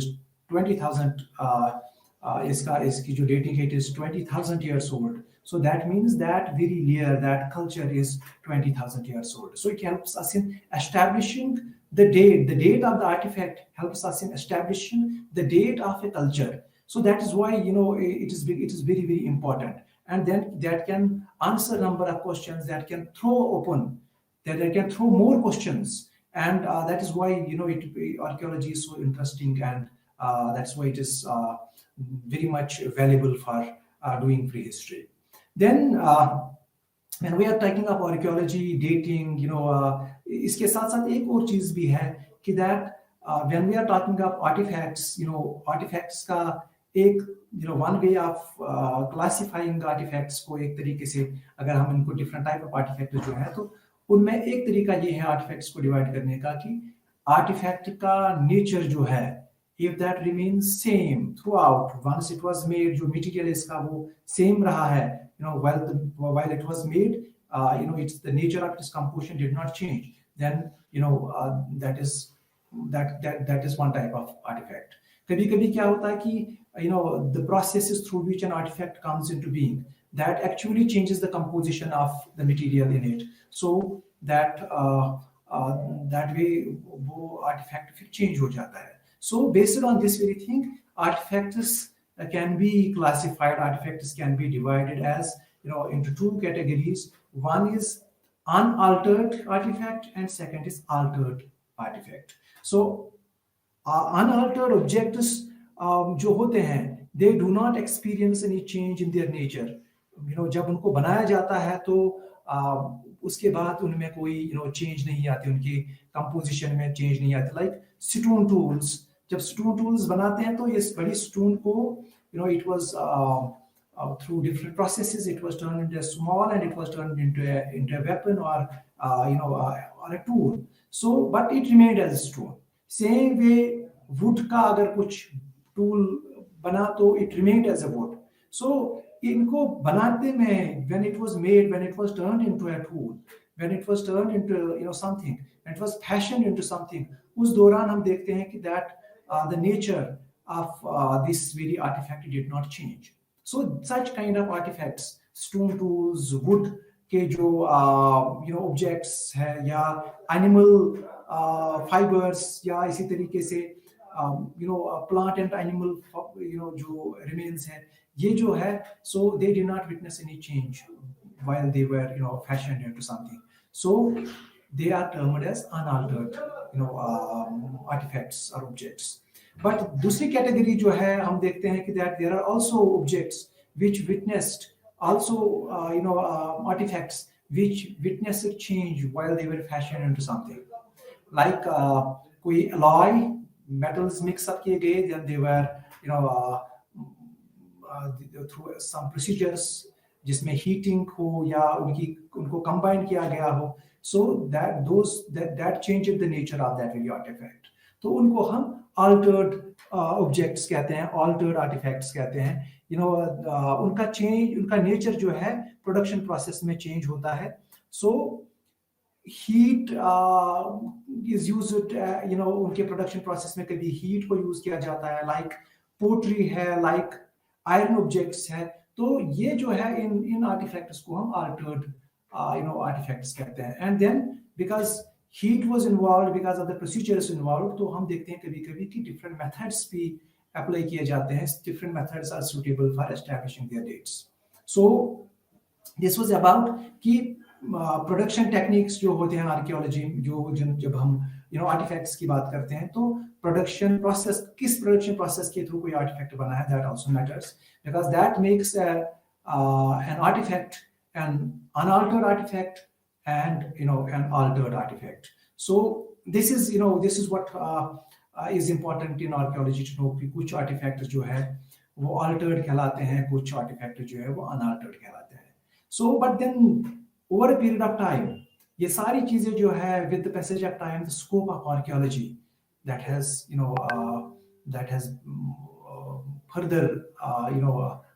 20,000 इसकी जो डेटिंग है is 20,000 years old. So that means that very layer, that culture is 20,000 years old. So it helps us in establishing the date. The date of the artifact helps us in establishing the date of a culture. So that is why it is very, very important. And then that can answer a number of questions, that can throw open, that can throw more questions. And that is why archaeology is so interesting, and that's why it is very much valuable for doing prehistory. Then when we are talking about archaeology, dating, इसके साथ साथ एक और चीज भी है कि that when we are talking about artifacts, artifacts का एक one way of classifying artifacts को एक तरीके से अगर हम इनको different type of artifacts जो है तो उनमें एक तरीका ये है artifacts को divide करने का कि artifact का nature जो है, if that remains same throughout, once it was made, जो material इसका वो same रहा है, while it was made, it's the nature of its composition did not change, then that is one type of artifact. कभी-कभी क्या होता है कि the processes through which an artifact comes into being, that actually changes the composition of the material in it, so that that way वो artifact फिर change हो जाता है. So based on this very thing, artifacts can be classified, artifacts can be divided as into two categories. One is unaltered artifact and second is altered artifact. So unaltered objects जो होते हैं, they do not experience any change in their nature. जब उनको बनाया जाता है तो उसके बाद उनमें कोई चेंज नहीं आती, उनकी कंपोजिशन में चेंज नहीं आती. लाइक स्टोन टूल्स, जब स्टोन टूल्स बनाते हैं तो ये बड़ी स्टोन को it was through different processes it was turned into a small and it was turned into a weapon or or a tool. So but it remained as a stone. Same way wood का अगर कुछ tool बना तो it remained as a wood. So इनको बनाते में when it was made, when it was turned into a tool, when it was turned into something, when it was fashioned into something, उस दौरान हम देखते हैं कि that the nature of this very artifact did not change. So such kind of artifacts, stone tools, wood के जो objects है या animal fibers या इसी तरीके से plant and animal जो remains है, ये जो है, so they did not witness any change while they were fashioned into something. So they are termed as unaltered artifacts or objects. But दूसरी category जो है हम देखते हैं कि that there are also objects which witnessed also artifacts which witnessed change while they were fashioned into something. Like कोई alloy metals mix up किए गए, then they were through some procedures जिसमें heating हो या उनको combine किया गया हो, so that changed the nature of that very artifact. तो उनको हम altered objects कहते हैं, altered artifacts कहते हैं. उनका change, उनका nature जो है production process में change होता है. So heat is used उनके production process में कभी heat को use किया जाता है, like pottery है, like iron objects है. तो ये जो है इन artifacts को हम altered artifacts कहते हैं. And then because heat was involved, because of the procedures involved, तो हम देखते हैं कभी-कभी कि different methods भी अप्लाई किए जाते हैं. Different methods are suitable for establishing their dates. So this was about कि प्रोडक्शन टेक्निक्स जो होते हैं आर्कियोलॉजी जो जब हम आर्टिफैक्ट्स की बात करते हैं तो प्रोडक्शन प्रोसेस किस प्रोडक्शन प्रोसेस के थ्रू कोई आर्टिफैक्ट बना है that also matters because that makes an artifact an unaltered artifact and an altered artifact. So this is what is important in archaeology to know कि कुछ artefact जो है वो altered कहलाते हैं, कुछ आर्टिफैक्ट जो है वो unaltered कहलाते हैं. So but then over a period of time ये सारी चीजें जो है with the passage of time the scope of archaeology that has further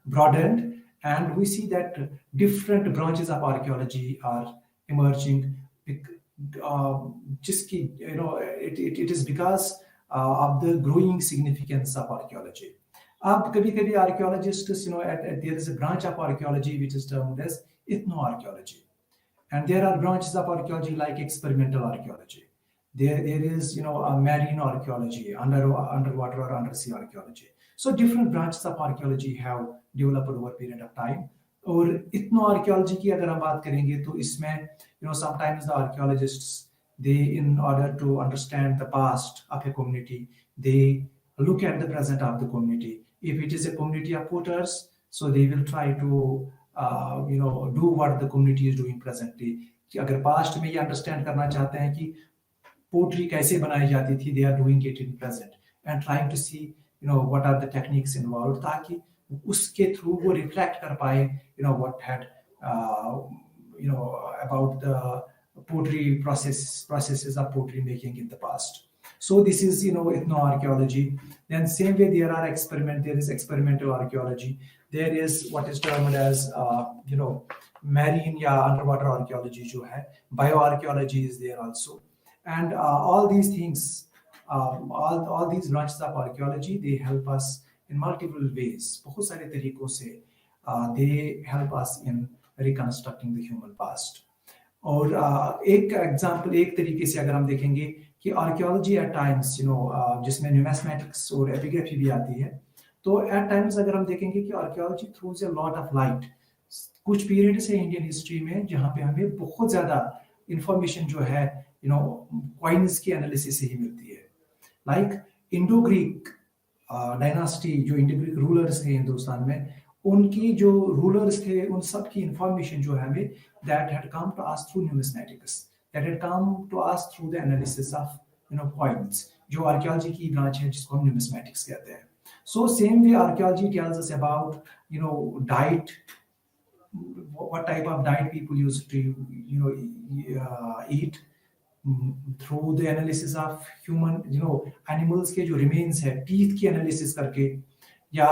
broadened. And we see that different branches of archaeology are emerging. Just it is because of the growing significance of archaeology. Ab kabhi archaeologists, there is a branch of archaeology which is termed as ethnoarchaeology, and there are branches of archaeology like experimental archaeology. There is a marine archaeology, underwater or undersea archaeology. So different branches of archaeology have developed over a period of time. और ethno archaeology की अगर हम बात करेंगे तो इसमें sometimes the archaeologists, they, in order to understand the past of a community, they look at the present of the community. If it is a community of potters, so they will try to do what the community is doing presently. कि अगर past में ये understand करना चाहते हैं कि pottery कैसे बनाई जाती थी, they are doing it in present and trying to see what are the techniques involved ताकि उसके थ्रू वो रिफ्लेक्ट कर पाए what had about the pottery processes of pottery making in the past. So this is ethnoarchaeology. Then same way there is experimental archaeology. There is what is termed as marine या underwater archaeology जो है, bioarchaeology is there also. And all these things, all these branches of archaeology, they help us in multiple ways. बहुत सारे तरीकों से they help us in reconstructing the human past. और एक example, एक तरीके से अगर हम देखेंगे कि आर्कियोलॉजी एट टाइम्स जिसमें न्यूमेस्मेटिक्स और एपिग्राफी भी आती है, तो एट टाइम्स अगर हम देखेंगे कि archaeology throughs a lot of light. कुछ पीरियड्स है इंडियन हिस्ट्री में जहाँ पे हमें बहुत ज़्यादा इंफॉर्मेशन जो है कॉइन्स की एनालिसिस से ही मिलती है. लाइक इंडो ग्रीक डायनास्टी, जो इंडो ग्रीक रूलर्स थे हिंदुस्तान में, उनकी जो रूलर्स थे उन सब की इंफॉर्मेशन जो है हमें that had come to us through numismatics, that had come to us through the analysis of coins, जो आर्कियोलॉजी की ब्रांच है जिसको हम न्यूमिस्मेटिक्स कहते हैं. So same way archaeology tells us about diet, what type of diet people used to eat through the analysis of human animals के जो remains है, teeth की analysis करके, या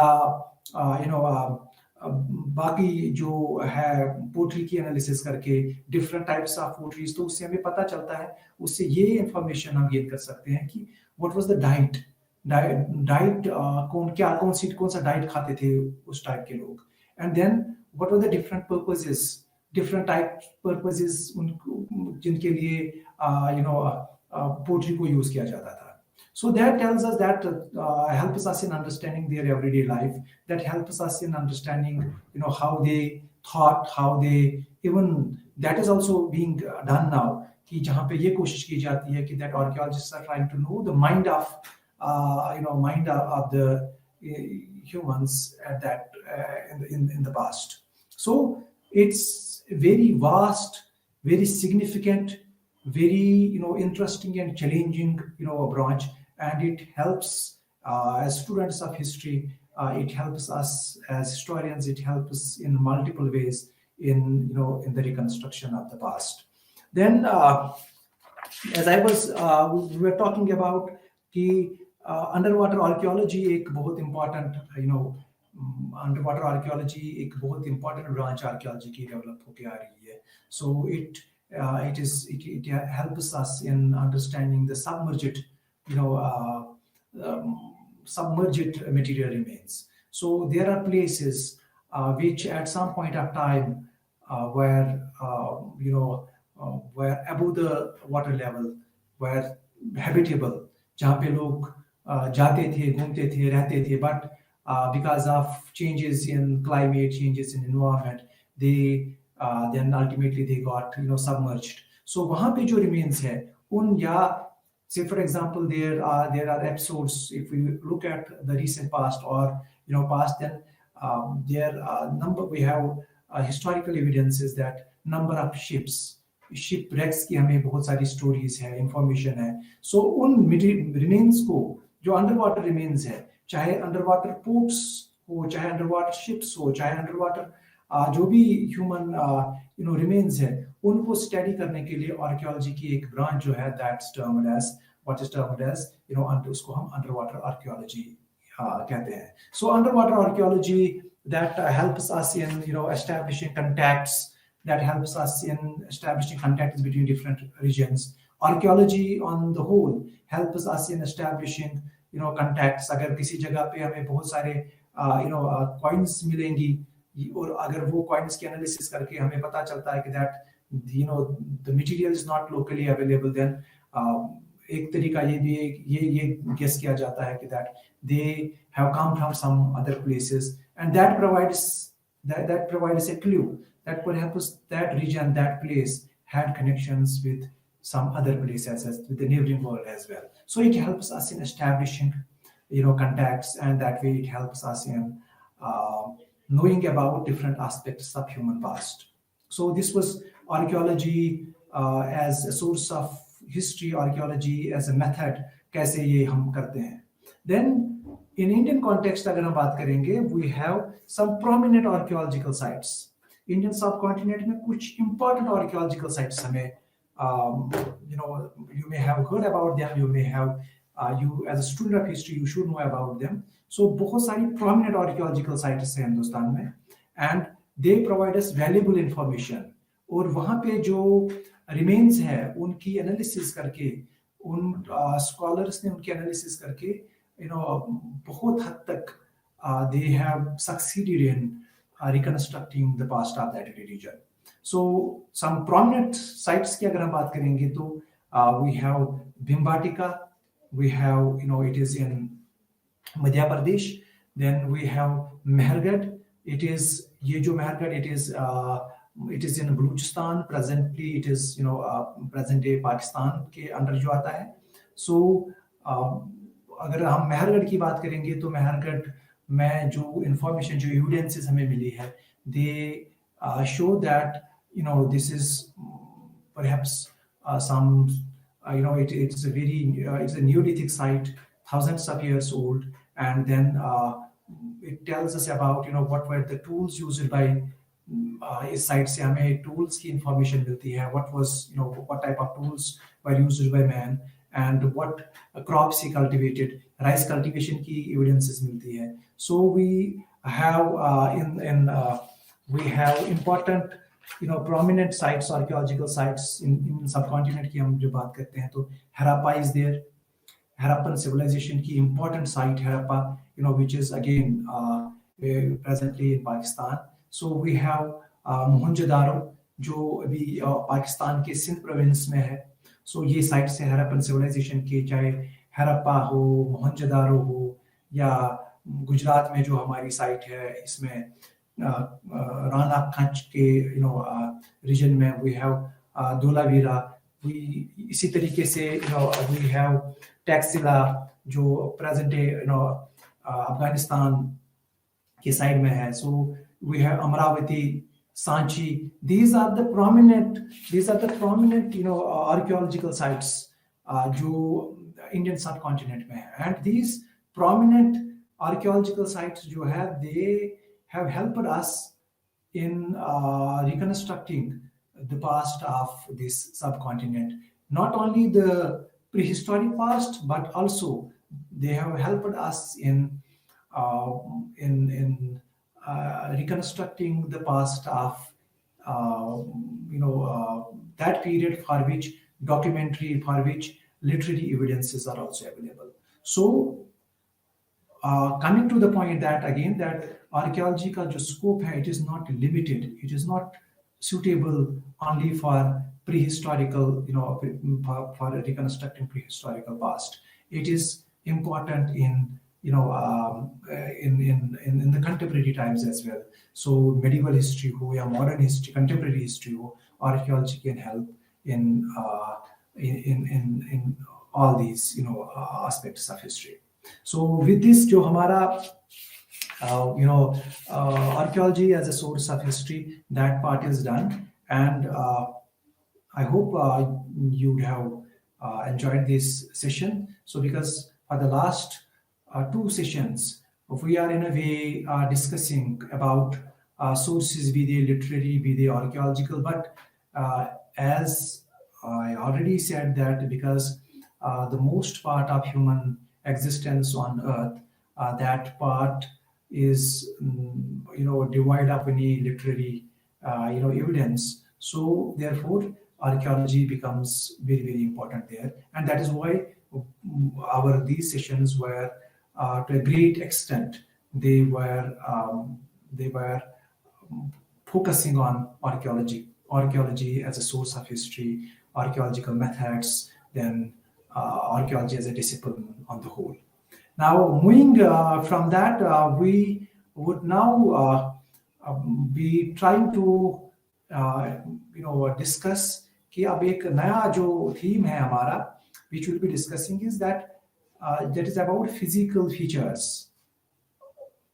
बाकी जो है पोट्री की एनालिसिस करके, डिफरेंट टाइप्स ऑफ पोट्रीज, तो उससे हमें पता चलता है, उससे ये इंफॉर्मेशन हम गेन कर सकते हैं कि व्हाट वाज द डाइट कौन सा डाइट खाते थे उस टाइप के लोग, and then what were the different purposes, different type purposes जिनके लिए पोट्री को यूज किया जाता था. So that tells us that helps us in understanding their everyday life, that helps us in understanding how they thought, how they, even that is also being done now, कि जहाँ पे ये कोशिश की जाती है कि that archaeologists are trying to know the mind of the humans at that in the past. So it's very vast, very significant, very interesting and challenging branch, and it helps as students of history, it helps us as historians, it helps us in multiple ways in the reconstruction of the past. Then as I was we were talking about कि underwater archaeology एक बहुत important underwater archaeology एक बहुत important branch archaeology की develop होके आ रही है. So it helps us in understanding the submerged material remains. So there are places which at some point of time were above the water level, were habitable, जहाँ पे लोग जाते थे, घूमते थे, रहते थे, but because of changes in climate, changes in environment, they then ultimately they got submerged. So वहाँ पे जो remains है उन या say for example there are episodes, if we look at the recent past or past, then there are number we have historical evidences that number of ships shipwrecks की हमें बहुत सारी स्टोरीज है, इंफॉर्मेशन है. सो उन रिमेन्स को, जो under water remains है, चाहे अंडर वाटर पोर्ट्स हो, चाहे अंडर वाटर शिप्स हो, चाहे अंडर वाटर जो भी ह्यूमन रिमेन्स है, उनको स्टडी करने के लिए आर्कियोलॉजी की एक ब्रांच जो है that's termed as what is termed as उसको हम अंडर वाटर आर्कियोलॉजी कहते हैं. So under water archaeology that helps us in establishing contacts, that helps us in establishing contacts between different regions. Archaeology on the whole helps us in establishing contacts. अगर किसी जगह पे हमें बहुत सारे coins मिलेंगी और अगर वो coins की analysis करके हमें पता चलता है कि that the material is not locally available, then एक तरीका ये भी ये guess किया जाता है कि that they have come from some other places, and that provides a clue that perhaps that region, that place had connections with some other places, as with the neighboring world as well. So it helps us in establishing contacts, and that way it helps us in knowing about different aspects of human past. So this was archaeology as a source of history, archaeology as a method, कैसे ये हम करते हैं. Then in Indian context अगर हम बात करेंगे, we have some prominent archaeological sites. Indian subcontinent में कुछ important archaeological sites हमें you may have heard about them, you may have you as a student of history you should know about them. So बहुत सारी prominent archaeological sites हैं हिंदुस्तान में, and they provide us valuable information. और वहाँ पे जो remains है उनकी analysis करके, उन scholars ने उनकी analysis करके बहुत हद तक they have succeeded in reconstructing the past of that region. So some prominent sites की अगर हम बात करेंगे तो we have Bhimbatika, we have it is in Madhya Pradesh. Then we have Mehergarh. It is ये जो Mehergarh, it is in Balochistan. Presently it is present day Pakistan के under जो आता है. So अगर हम मेहरगढ़ की बात करेंगे तो मेहरगढ़ में जो इंफॉर्मेशन, जो एविडेंसेस हमें मिली है, दे show that this is perhaps some it's a very it's a Neolithic site, thousands of years old, and then it tells us about what were the tools used by इस site से हमें tools की information मिलती है, what was what type of tools were used by man and what crops he cultivated, rice cultivation की evidences मिलती है. So we have we have important prominent sites, archaeological sites in subcontinent की हम जो बात करते हैं तो Harappa is there. Harappan civilization की important site Harappa, which is again presently in Pakistan. So we have Mohenjo-daro जो अभी पाकिस्तान के सिंध प्रोविंस में है. So ये साइट से हरप्पन सिविलाइजेशन के, चाहे हरप्पा हो, मोहनजोदारो हो, या गुजरात में जो हमारी साइट है इसमें राणा खंच के रीजन में we have धोलावीरा. इसी तरीके से we have टैक्सिला जो प्रेजेंट डे अफगानिस्तान के साइड में है. So we have Amravati, Sanchi. These are the prominent archaeological sites जो Indian subcontinent में है. And these prominent archaeological sites जो है, they have helped us in reconstructing the past of this subcontinent. Not only the prehistoric past, but also they have helped us in reconstructing the past of that period for which documentary, for which literary evidences are also available. So coming to the point that again that archaeology का जो scope है, it is not limited, it is not suitable only for prehistorical, for reconstructing prehistorical past. It is important in in the contemporary times as well. So medieval history ho ya modern history, contemporary history ho, archaeology can help in in all these aspects of history. So with this, जो हमारा archaeology as a source of history, that part is done, and I hope you have enjoyed this session. So because for the last two sessions, we are in a way discussing about sources, be they literary, be they archaeological, but as I already said that because the most part of human existence on earth, that part is devoid of any literary evidence. So therefore archaeology becomes very very important there, and that is why our these sessions were to a great extent they were focusing on archaeology as a source of history, archaeological methods, then archaeology as a discipline on the whole. Now, moving from that, we would now be trying to discuss कि अब एक नया जो theme है हमारा, which we'll be discussing is that that is about physical features.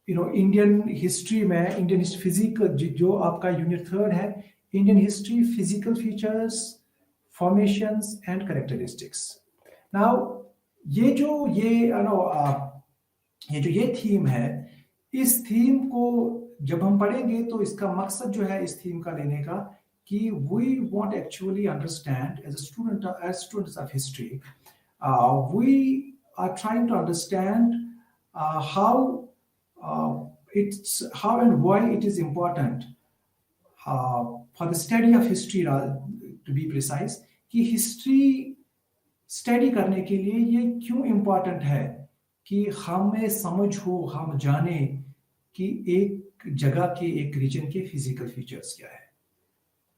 Indian history में Indian physical जो आपका यूनिट 3 है, Indian history physical features, formations and characteristics. Now ये थीम है, इस थीम को जब हम पढ़ेंगे तो इसका मकसद जो है इस थीम का लेने का कि we want actually understand as students of history, we are trying to understand how and why it is important for the study of history, to be precise, कि हिस्ट्री स्टडी करने के लिए ये क्यों इम्पोर्टेंट है कि हमें समझ हो, हम जाने कि एक जगह के, एक रीजन के फिजिकल फीचर्स क्या है.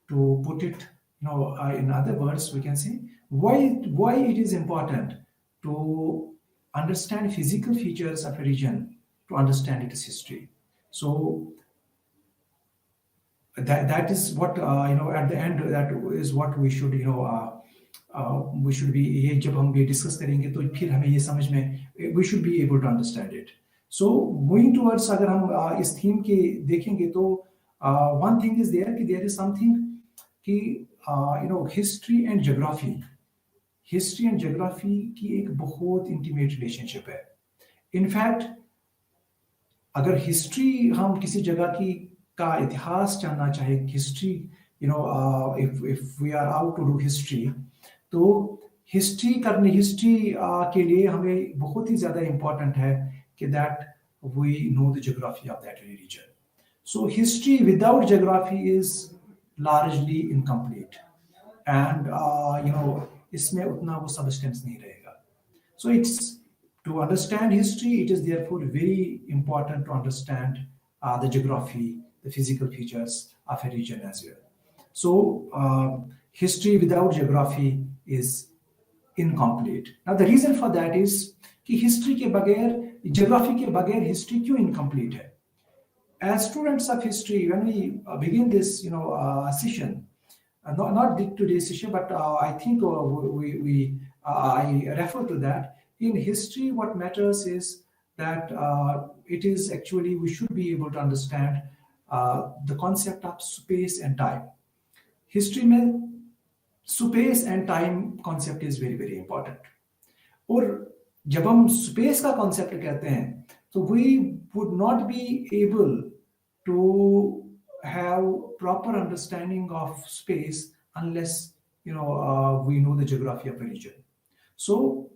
To put it in other words, we can say why it is important to understand physical features of a region to understand its history. So that is what at the end, that is what we should we should be, ये जब हम ये discuss करेंगे तो फिर हमें ये समझ में we should be able to understand it. So moving towards, अगर हम इस थीम के देखेंगे तो one thing is there कि there is something कि हिस्ट्री एंड ज्योग्राफी की एक बहुत इंटीमेट रिलेशनशिप है. इनफैक्ट अगर हिस्ट्री, हम किसी जगह की का इतिहास जानना चाहे, history if we are out to do history, तो हिस्ट्री के लिए हमें बहुत ही ज्यादा इंपॉर्टेंट है कि that we know the geography of that region. So history without geography is largely incomplete, and इसमें उतना वो substance नहीं रहेगा. So it's to understand history, it is therefore very important to understand the geography, the physical features of a region as well. So history without geography is incomplete. Now the reason for that is कि history के बगैर, geography के बगैर history क्यों incomplete है? As students of history, when we begin this session, not today's session, but I think I refer to that. In history, what matters is that it is actually, we should be able to understand the concept of space and time. History में space and time concept is very very important. और जब हम space का concept कहते हैं तो we would not be able to have proper understanding of space unless we know the geography of a region. So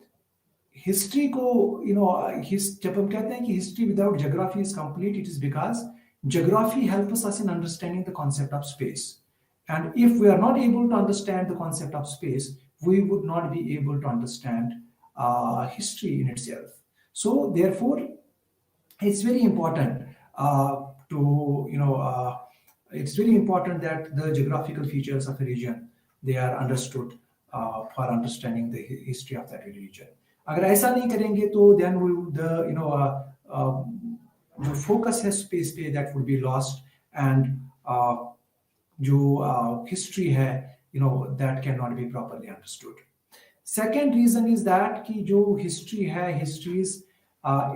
history को जब हम कहते हैं कि history without geography is complete, it is because geography helps us in understanding the concept of space, and if we are not able to understand the concept of space, we would not be able to understand history in itself. So therefore it's very important it's very important that the geographical features of a region, they are understood for understanding the history of that region. अगर ऐसा नहीं करेंगे तो then the जो focus है space पे that would be lost, and जो history है that can not be properly understood. Second reason is that कि जो हिस्ट्री है, history is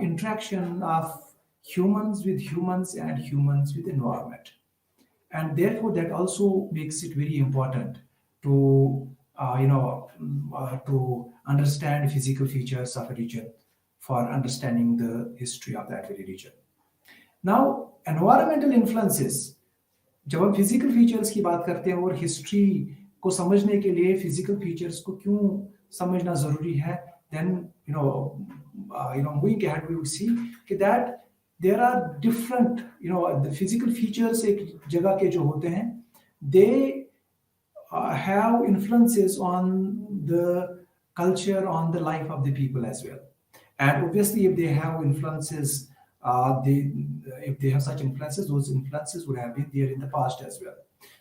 interaction of humans with humans and humans with environment, and therefore that also makes it very important to to understand physical features of a region for understanding the history of that very region. Now environmental influences, जब हम physical features की बात करते हैं और history को समझने के लिए फिजिकल फीचर्स को क्यों समझना जरूरी है, then moving ahead we will see that there are different the physical features एक जगह के जो होते हैं, they have influences on the culture, on the life of the people as well. And obviously if they have influences, if they have such influences, those influences would have been there in the past as well.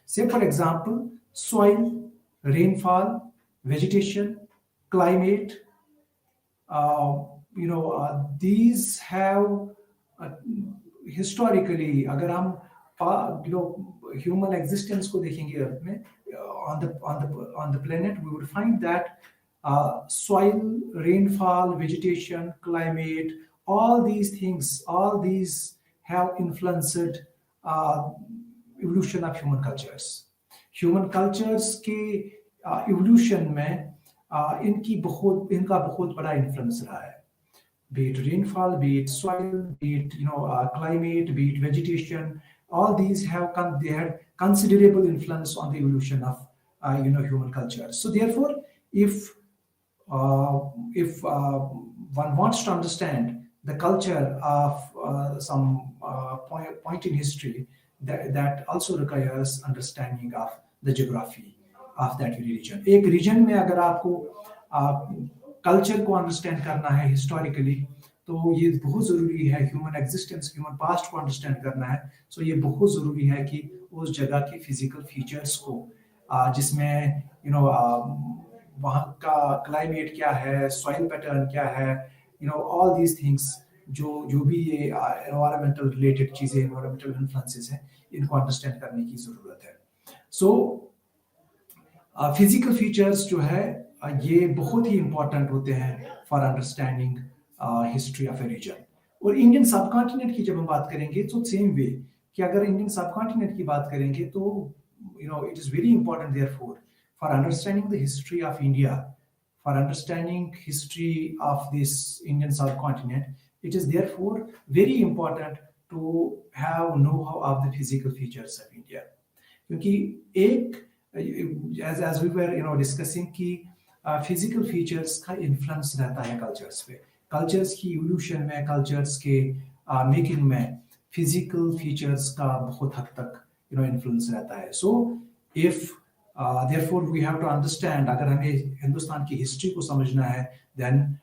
Say for example, soil, rainfall, vegetation, climate, these have historically, अगर हम human existence को देखेंगे अर्थ में, on the planet, we would find that soil, rainfall, vegetation, climate, all these things, all these have influenced evolution of human cultures. Human cultures के evolution में इनका बहुत बड़ा influence रहा है. Be it rainfall, be it soil, be it climate, be it vegetation, all these had considerable influence on the evolution of human culture. So therefore, if one wants to understand the culture of some point in history, that also requires understanding of the geography of that region. एक region में अगर आपको culture को understand करना है historically, तो ये बहुत ज़रूरी है. ह्यूमन एग्जिस्टेंस, ह्यूमन पास्ट को अंडरस्टैंड करना है, सो ये बहुत ज़रूरी है कि उस जगह की फिजिकल फीचर्स को, जिसमें वहाँ का क्लाइमेट क्या है, सॉइल पैटर्न क्या है, ऑल दीज थिंग्स, जो भी ये एनवायरमेंटल रिलेटेड चीज़ें, एनवायरमेंटल इन्फ्लुएंसेस हैं, इनको अंडरस्टैंड करने की ज़रूरत है. सो फिजिकल फीचर्स जो है ये बहुत ही इंपॉर्टेंट होते हैं for understanding history of a region. और इंडियन सब कॉन्टिनेंट की जब हम बात करेंगे तो सेम वे कि अगर इंडियन सब कॉन्टिनेंट की बात करेंगे तो it is very important therefore for understanding the history of India, for understanding history of this Indian subcontinent, it is therefore very important to have know how of the physical features of India. क्योंकि एक as we were discussing कि physical features का influence रहता है cultures पे. Cultures की evolution में, cultures के मेकिंग में फिजिकल फीचर्स का बहुत हद तक इन्फ्लुएंस रहता है. So if therefore we have to understand, अगर हमें हिंदुस्तान की हिस्ट्री को समझना है, then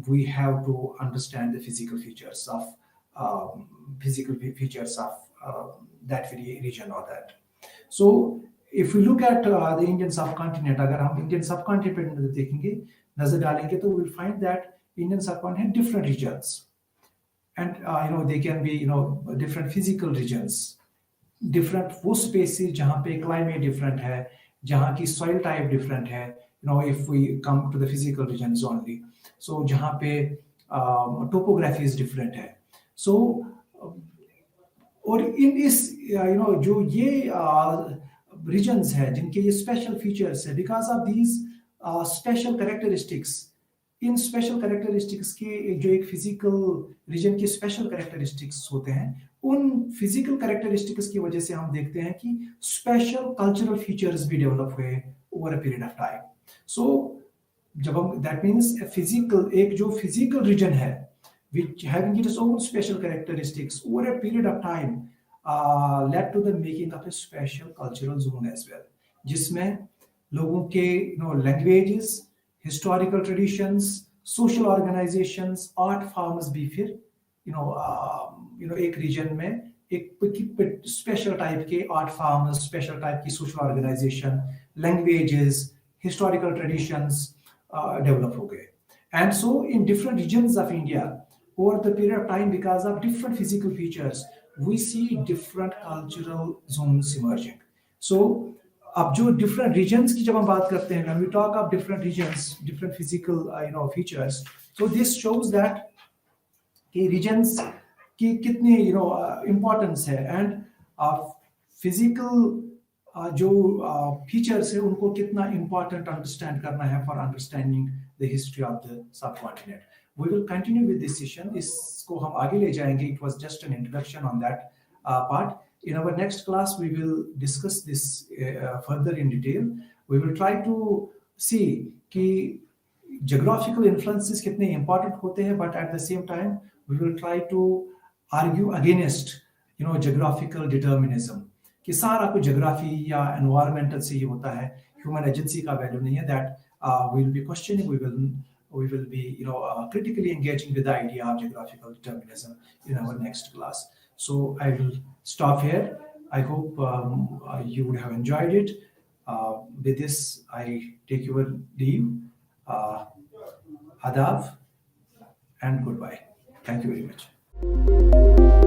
we have to understand the physical features of that very region और that. So if we look at the Indian subcontinent, अगर हम इंडियन सबकॉन्टिनेंट पे देखेंगे, नजर डालेंगे, तो we'll find that Indian subcontinent different regions, and they can be different physical regions, different वो spaces जहाँ पे climate different है, जहाँ की soil type different है, if we come to the physical regions only, so जहाँ पे topography is different है. So और इन इस जो ये regions है जिनके ये special features है, because of these special characteristics, in special characteristics के जो एक physical region के special characteristics होते हैं, उन physical characteristics की वजह से हम देखते हैं कि special cultural features भी develop हुए over a period of time. So जब हम that means एक जो physical region है which having its own special characteristics over a period of time led to the making of a special cultural zone as well, जिसमें लोगों के languages, historical traditions, social organizations, art forms भी फिर एक region में एक special type के art forms, special type की social organization, languages, historical traditions develop हो गए. And so in different regions of India, over the period of time, because of different physical features, we see different cultural zones emerging. So अब जो different regions की जब हम बात करते हैं, when we talk of different regions, different physical features, so this shows that कि regions की कितनी importance है, and physical जो features है उनको कितना important understand करना है for understanding the history of the subcontinent. We will continue with this session. इसको हम आगे ले जाएंगे. It was just an introduction on that part. In our next class, we will discuss this further in detail. We will try to see कि geographical influences कितने important होते हैं, but at the same time, we will try to argue against geographical determinism कि सारा कुछ geography या environmental से ही होता है, human agency का value नहीं है. That we will be questioning, we will be critically engaging with the idea of geographical determinism in our next class. So I will stop here. I hope you would have enjoyed it. With this, I take your leave. Adab and goodbye. Thank you very much.